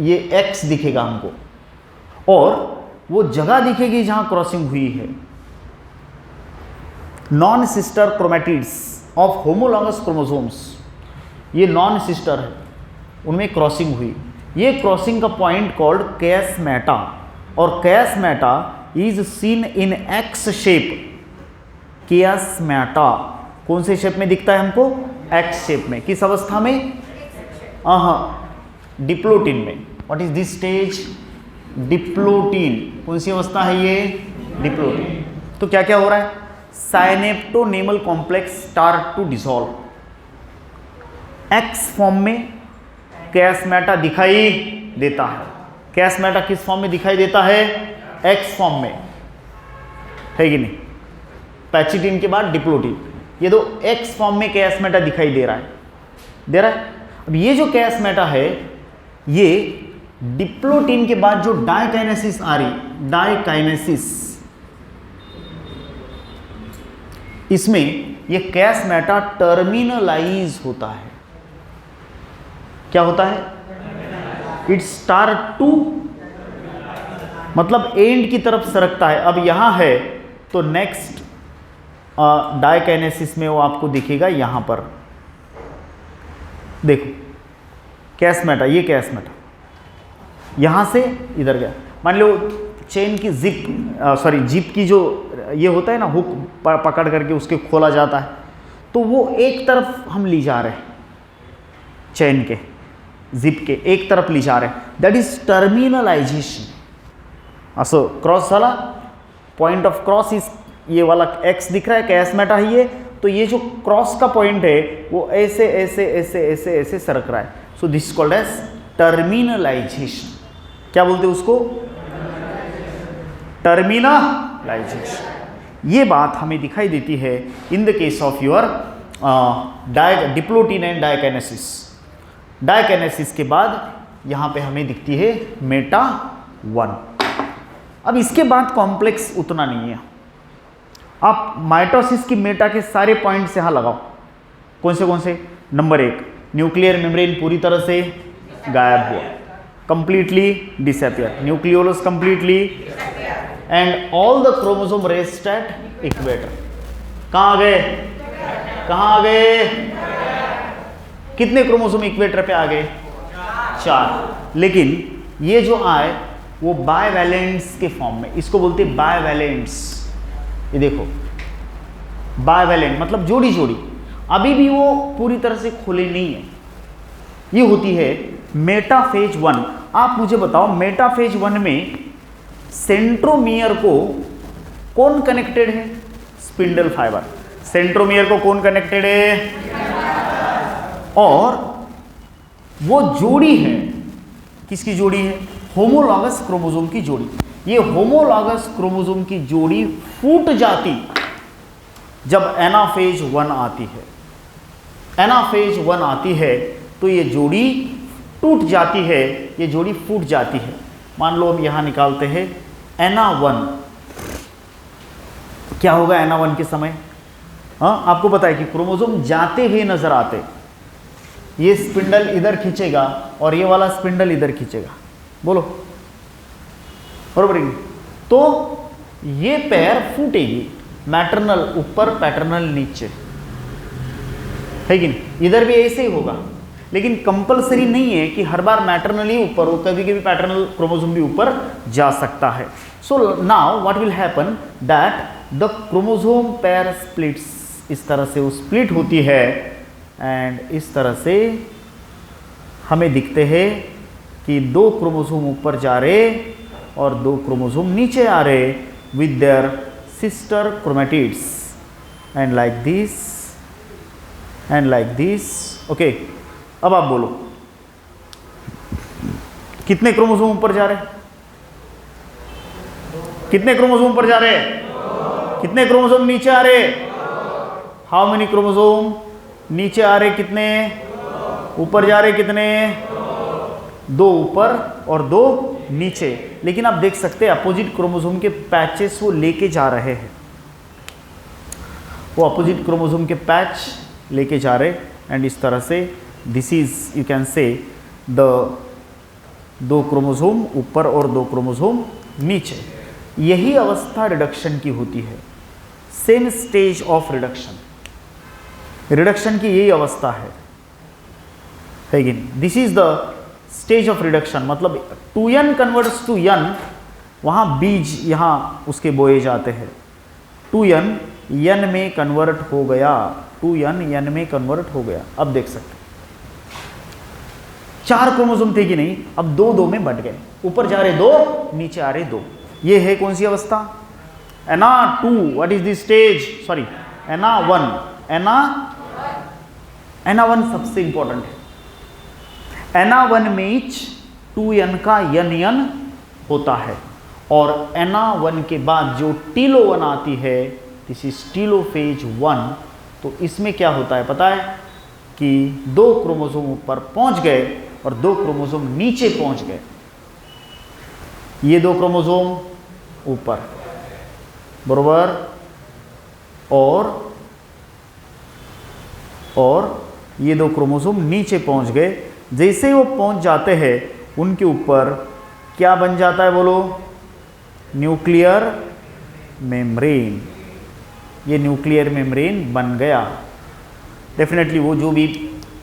ये एक्स दिखेगा हमको, और वो जगह दिखेगी जहां क्रॉसिंग हुई है। Non sister chromatids of homologous chromosomes, ये नॉन सिस्टर है, उनमें क्रॉसिंग हुई। ये क्रॉसिंग का पॉइंट कॉल्ड कैसमेटा, और chiasmata is seen in X shape chiasmata. कौन से शेप में दिखता है हमको? एक्स शेप में। किस अवस्था में? डिप्लोटिन में। What is this stage? Diplotene. कौन सी अवस्था है ये? डिप्लोटिन। तो क्या क्या हो रहा है? Synaptonemal complex start to dissolve. X form में कियास्मेटा दिखाई देता है। कियास्मेटा किस फॉर्म में दिखाई देता है? एक्स फॉर्म में, है कि नहीं? पैचिटिन के बाद डिप्लोटिन, ये दो एक्स फॉर्म में कियास्मेटा दिखाई दे रहा है। अब ये जो कियास्मेटा है, ये डिप्लोटिन के बाद जो डायकाइनेसिस आ रही, डायकाइनेसिस, इसमें ये कियास्मेटा टर्मिनलाइज होता है। क्या होता है? इट स्टार्ट टू, मतलब एंड की तरफ सरकता है। अब यहां है तो नेक्स्ट डायकाइनेसिस में वो आपको दिखेगा यहां पर। देखो कियास्मेटा, ये कियास्मेटा यहां से इधर गया। मान लो चेन की जिप की जो ये होता है ना, हुक पकड़ करके उसके खोला जाता है, तो वो एक तरफ हम ले जा रहे हैं, चेन के जिप के एक तरफ ले जा रहे हैं, दैट इज टर्मिनलाइजेशन। असो क्रॉस वाला पॉइंट ऑफ क्रॉस इज ये वाला एक्स दिख रहा है, कियास्मेटा है ये, तो ये जो क्रॉस का पॉइंट है वो ऐसे ऐसे ऐसे ऐसे ऐसे सरक रहा है। So this is called as terminalization. क्या बोलते हैं उसको? टर्मिनलाइजेशन। ये बात हमें दिखाई देती है in the case of your diplotene and diakinesis. Diakinesis के बाद यहां पे हमें दिखती है मेटा 1। अब इसके बाद कॉम्प्लेक्स उतना नहीं है। आप माइटोसिस की मेटा के सारे पॉइंट्स यहां लगाओ। कौन से? नंबर 1, न्यूक्लियर मेम्ब्रेन पूरी तरह से गायब हुआ, completely disappear, nucleolus completely, and all the chromosome rest at equator. कहां आ गए? कितने क्रोमोसोम इक्वेटर पे आ गए? 4। लेकिन ये जो आए वो बायवैलेंट्स के फॉर्म में, इसको बोलते हैं बायवैलेंट्स। ये देखो बायवैलेंट मतलब जोड़ी जोड़ी, अभी भी वो पूरी तरह से खुले नहीं है। ये होती है मेटाफेज 1। आप मुझे बताओ मेटाफेज 1 में सेंट्रोमियर को कौन कनेक्टेड है? Spindle fibre. सेंट्रोमियर को कौन कनेक्टेड है? और वो जोड़ी है, किसकी जोड़ी है? होमोलॉगस क्रोमोसोम की जोड़ी। ये होमोलॉगस क्रोमोसोम की जोड़ी फूट जाती जब एनाफेज 1 आती है। एनाफेज 1 आती है तो ये जोड़ी टूट जाती है, ये जोड़ी फूट जाती है। मान लो हम यहां निकालते हैं NA1। क्या होगा NA1 के समय? आपको पता है कि क्रोमोसोम जाते हुए नजर आते, ये स्पिंडल इधर खींचेगा और ये वाला स्पिंडल इधर खींचेगा। बोलो बरोबर है? तो ये पैर फूटेगी, मैटरनल ऊपर पैटर्नल नीचे, है कि नहीं? इधर भी ऐसे ही होगा, लेकिन कंपलसरी नहीं है कि हर बार मैटरनल ही ऊपर हो, कभी कभी पैटर्नल क्रोमोसोम भी ऊपर जा सकता है। So now what will happen that the chromosome पैर स्प्लिट्स, इस तरह से वो स्प्लिट होती है, एंड इस तरह से हमें दिखते हैं कि 2 क्रोमोसोम ऊपर जा रहे और 2 क्रोमोसोम नीचे आ रहे with their sister chromatids, and like this and like this. Okay, अब आप बोलो कितने क्रोमोसोम ऊपर जा रहे? कितने क्रोमोसोम ऊपर जा रहे? कितने क्रोमोसोम नीचे आ रहे? हाउ मेनी क्रोमोसोम नीचे आ रहे? कितने ऊपर जा रहे? कितने? 2 ऊपर और 2 नीचे। लेकिन आप देख सकते हैं अपोजिट क्रोमोसोम के पैचेस वो लेके जा रहे हैं, वो अपोजिट क्रोमोसोम के पैच लेके जा रहे, एंड इस तरह से दिस इज यू कैन से द 2 क्रोमोसोम ऊपर और 2 क्रोमोसोम नीचे। यही अवस्था रिडक्शन की होती है, same stage of reduction. Reduction की यही अवस्था है कि this is the stage of reduction. मतलब 2n कन्वर्ट्स टू n वहाँ बीज यहाँ उसके बोए जाते हैं। 2n n में कन्वर्ट हो गया, 2n n में कन्वर्ट हो गया। अब देख सकते 4 क्रोमोसोम थे कि नहीं, अब 2 में बट गए, ऊपर जा रहे 2, नीचे आ रहे 2। ये है कौन सी अवस्था? NR2, what is the stage? Sorry, NR1, NR1 सबसे इंपॉर्टेंट है। NR1 में 2n का n होता है, और NR1 के बाद जो टीलो1 आती है, दिस इज टीलोफेज 1। तो इसमें क्या होता है पता है कि 2 क्रोमोसोम ऊपर पहुंच गए और 2 क्रोमोसोम नीचे पहुंच गए। ये 2 क्रोमोसोम ऊपर, बरोबर, और ये 2 क्रोमोसोम नीचे पहुंच गए। जैसे ही वो पहुंच जाते हैं, उनके ऊपर क्या बन जाता है बोलो? Nuclear membrane. ये न्यूक्लियर मेम्ब्रेन बन गया। डेफिनेटली वो जो भी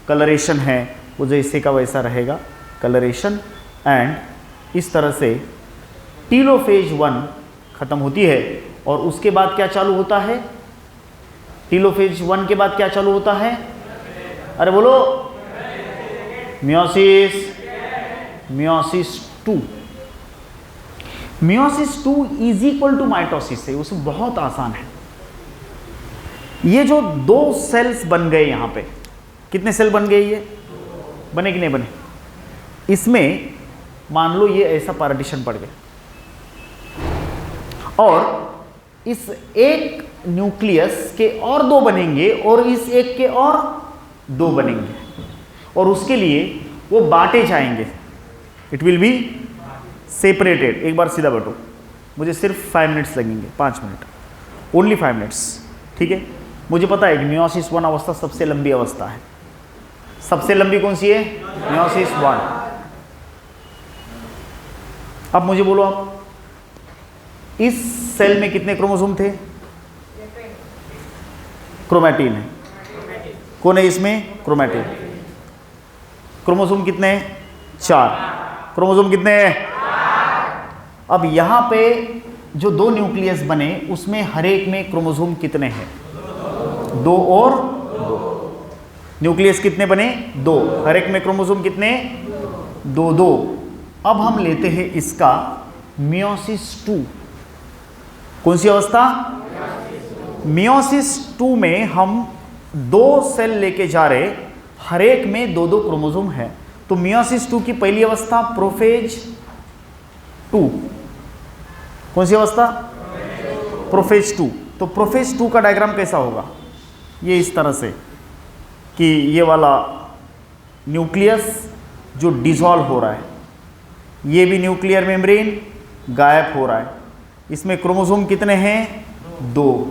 कलरेशन है वो जैसे का वैसा रहेगा, कलरेशन। एंड इस तरह से टीलोफेज 1 खत्म होती है, और उसके बाद क्या चालू होता है? टीलोफेज 1 के बाद क्या चालू होता है? अरे बोलो, meiosis, meiosis 2। Meiosis 2 is equal to mitosis है, उसमें बहुत आसान है। ये जो 2 सेल्स बन गए यहाँ पे, कितने सेल बन गए? ये बने कि नहीं बने? इसमें मान लो ये ऐसा पार्टीशन पड़ गया, और इस एक न्यूक्लियस के और 2 बनेंगे, और इस एक के और 2 बनेंगे, और उसके लिए वो बांटे जाएंगे। It will be separated. एक बार सीधा बैठो, मुझे सिर्फ 5 मिनट्स लगेंगे, 5 मिनट, ओनली 5 मिनट्स, ठीक है? मुझे पता है कि मियोसिस 1 अवस्था सबसे लंबी अवस्था है। सबसे लंबी कौन सी है? मियोसिस 1। अब मुझे बोलो, आप इस सेल में कितने क्रोमोसोम थे? क्रोमैटिन है। कौन है इसमें? क्रोमैटिन। क्रोमोसोम कितने? 4। क्रोमोसोम कितने हैं? अब यहां पे जो 2 न्यूक्लियस बने, उसमें हर एक में क्रोमोसोम कितने हैं? 2 और 2। न्यूक्लियस कितने बने? 2। हर एक में क्रोमोसोम कितने? 2। अब हम लेते हैं इसका मियोसिस 2। कौन सी अवस्था? मियोसिस 2 में हम 2 सेल लेके जा रहे, हर एक में 2 क्रोमोसोम है। तो मियोसिस 2 की पहली अवस्था प्रोफेज 2। कौन सी अवस्था? प्रोफेज 2। तो प्रोफेज 2 का डायग्राम कैसा होगा? ये इस तरह से कि ये वाला न्यूक्लियस जो डिसॉल्व हो रहा है, ये भी न्यूक्लियर मेम्ब्रेन गायब हो रहा है। इसमें क्रोमोसोम कितने हैं? 2।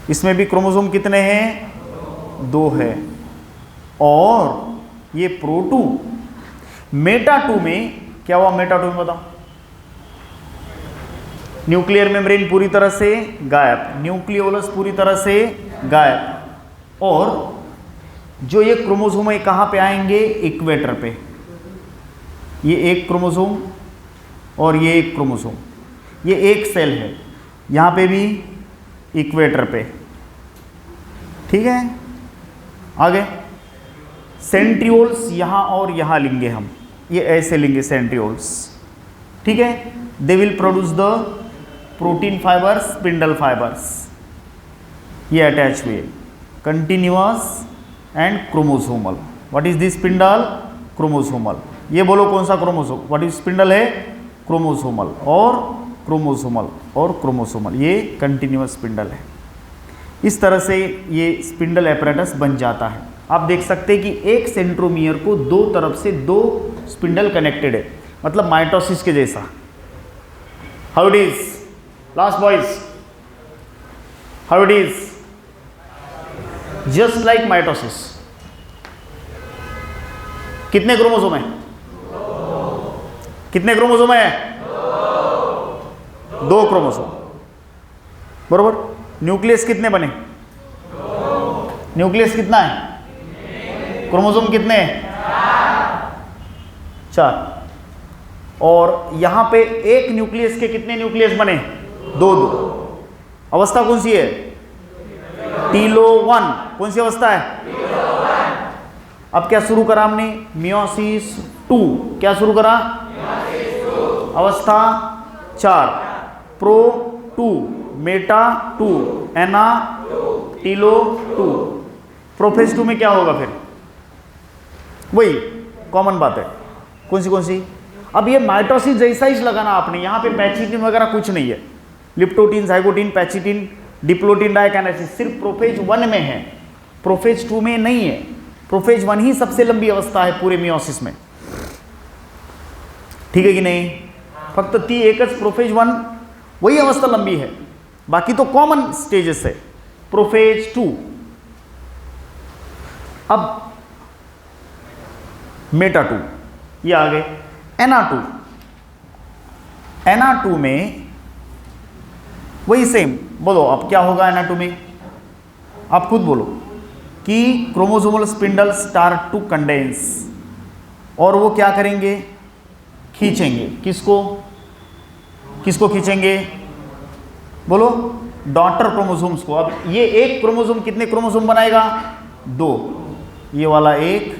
इसमें भी क्रोमोसोम कितने हैं? 2 है। और ये प्रो 2, मेटा 2 में क्या हुआ? मेटा 2 में बताओ, न्यूक्लियर मेम्ब्रेन पूरी तरह से गायब, न्यूक्लियोलस पूरी तरह से गायब, और जो ये क्रोमोसोम है कहाँ पे आएंगे? इक्वेटर पे। ये एक क्रोमोसोम और ये एक क्रोमोसोम, ये एक सेल है, यहाँ पे भी इक्वेटर पे, ठीक है? आगे सेंट्रियोल्स यहाँ और यहाँ लेंगे हम, ये ऐसे लेंगे सेंट्रियोल्स, ठीक है? They will produce the protein fibres, spindle fibres, ये अटैच हुए, continuous and chromosomal. What is this spindle? Chromosomal. ये बोलो कौन सा क्रोमोसोम? व्हाट इज स्पिंडल है? क्रोमोसोमल और क्रोमोसोमल और क्रोमोसोमल, ये कंटिन्यूअस स्पिंडल है। इस तरह से ये स्पिंडल एपरेटस बन जाता है। आप देख सकते हैं कि एक सेंट्रोमियर को 2 तरफ से 2 स्पिंडल कनेक्टेड है, मतलब माइटोसिस के जैसा। How it is? Last boys, how it is? Just like mitosis. कितने क्रोमोसोम है? कितने क्रोमोसोम है? 2 क्रोमोसोम, बरोबर। न्यूक्लियस कितने बने? न्यूक्लियस कितना है? क्रोमोसोम कितने हैं? 4। और यहाँ पे एक न्यूक्लियस के कितने न्यूक्लियस बने? दो दो। अवस्था कौन सी है? टीलो 1। कौन सी अवस्था है? अब क्या शुरू करा हमने? मियोसिस 2। क्या शुरू करा? अवस्था 4, प्रो 2, मेटा 2, एना टीलो 2। प्रोफेज 2 में क्या होगा फिर? वही कॉमन बात है। कौन सी? अब ये माइटोसिस जैसा ही लगाना आपने, यहाँ पे पैचिटिन वगैरह कुछ नहीं है। लिप्टोटिन, जाइगोटिन, पैचिटिन, डिप्लोटिन, डाइकाइनेसिस सिर्फ प्रोफेज 1 में है, प्रोफेज 2 में नहीं है। प्रोफेज 1 ही सबसे लंबी अवस्था है पूरे मियोसिस में, ठीक है कि नहीं? फक्त ती एकच प्रोफेज 1 वही अवस्था लंबी है, बाकी तो कॉमन स्टेजेस है। प्रोफेज 2। अब मेटा 2 ये आ गए। एना 2। एना 2 में वही सेम। बोलो अब क्या होगा एना 2 में? आप खुद बोलो कि chromosomal spindle start to condense, और वो क्या करेंगे? खींचेंगे। किसको खींचेंगे? बोलो। डॉटर क्रोमोसोम्स को। अब ये एक क्रोमोसोम कितने क्रोमोसोम बनाएगा? 2। ये वाला 1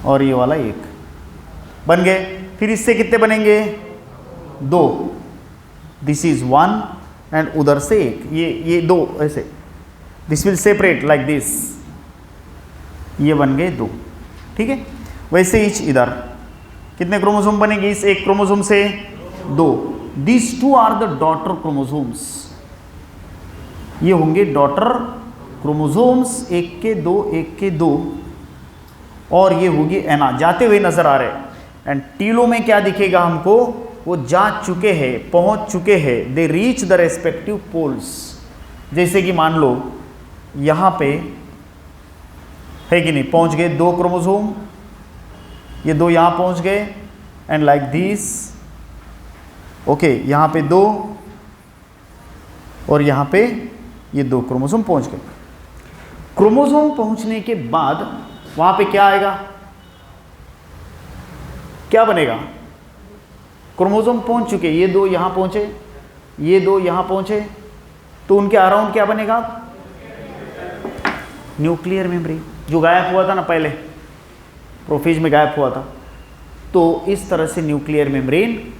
और ये वाला 1 बन गए। फिर इससे कितने बनेंगे? 2। दिस इज 1 एंड उधर से 1। ये 2 ऐसे, this will separate like this. ये बन गए 2, ठीक है? वैसे ही इधर कितने क्रोमोसोम बनेंगे? इस एक क्रोमोसोम से 2। This 2 are the daughter chromosomes. ये होंगे डॉटर क्रोमोसोम्स, 1 के 2, 1 के 2, और ये होगी एना। जाते हुए नजर आ रहे हैं। एंड टीलो में क्या दिखेगा हमको? वो जा चुके हैं, पहुंच चुके हैं। They reach the respective poles. जैसे कि मान लो यहां पे है कि नहीं, पहुंच गए 2 क्रोमोसोम, ये 2 यहां पहुंच गए, एंड लाइक दिस। ओके, यहां पे 2 और यहां पे ये 2 क्रोमोसोम पहुंच गए। क्रोमोसोम पहुंचने के बाद वहां पे क्या आएगा? क्या बनेगा? क्रोमोसोम पहुंच चुके, ये 2 यहां पहुंचे, ये 2 यहां पहुंचे, तो उनके अराउंड क्या बनेगा? न्यूक्लियर मेम्ब्रेन, जो गायब हुआ था ना पहले, प्रोफेज में गायब हुआ था। तो इस तरह से न्यूक्लियर मेम्ब्रेन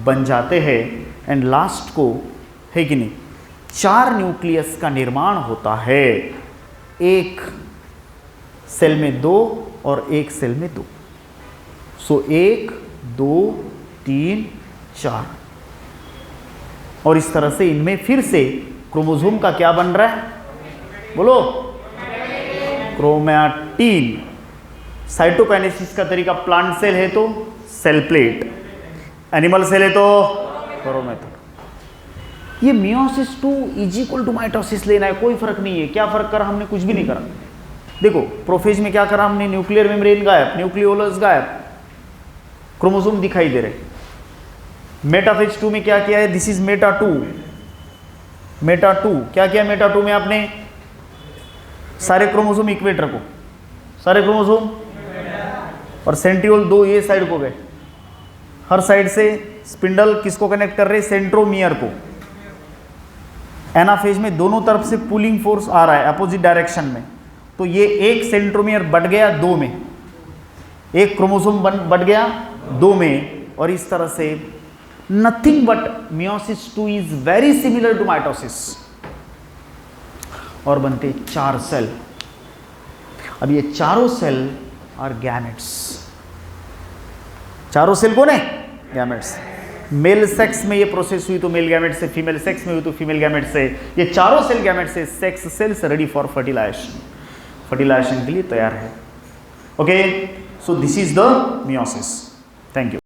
बन जाते हैं। एंड लास्ट को है कि नहीं, 4 न्यूक्लियस का निर्माण होता है। एक सेल में 2 और एक सेल में 2। सो 1 2 3 4। और इस तरह से इनमें फिर से क्रोमोसोम का क्या बन रहा है? बोलो। क्रोमैटिन। साइटोकाइनेसिस का तरीका, प्लांट सेल है तो सेल प्लेट, एनिमल सेल है तो क्रोमैटिन। ये meiosis 2 is equal to mitosis लेना है, कोई फर्क नहीं है। क्या फर्क करा हमने? कुछ भी नहीं करा। देखो प्रोफेज में क्या करा हमने? न्यूक्लियर मेम्ब्रेन गायब, न्यूक्लियोलस गायब, क्रोमोसोम दिखाई दे रहे। मेटाफेज 2 में क्या किया है? This is Meta 2। मेटा 2 क्या किया? मेटा 2 में आपने सारे क्रोमोसोम इक्वेटर को, सारे क्रोमोसोम, और सेंट्रियोल 2 ये साइड को गए। हर साइड से स्पिंडल किसको कनेक्ट कर रहे? सेंट्रोमियर को। एनाफेज में दोनों तरफ से पुलिंग फोर्स आ रहा है अपोजिट डायरेक्शन में, तो ये एक सेंट्रोमियर बढ़ गया 2 में, एक क्रोमोसोम बढ़ गया 2 में, और इस तरह से nothing but meiosis 2 is very similar to mitosis, और बनते 4 सेल। अब ये चारों सेल आर गैमेट्स। चारों सेल कौन है? गैमेट्स। मेल सेक्स में ये प्रोसेस हुई तो मेल गैमेट से, फीमेल सेक्स में हुई तो फीमेल गैमेट से। ये चारों सेल गैमेट से sex cells ready for fertilization, fertilization के लिए तैयार है। Okay, so this is the meiosis. Thank you.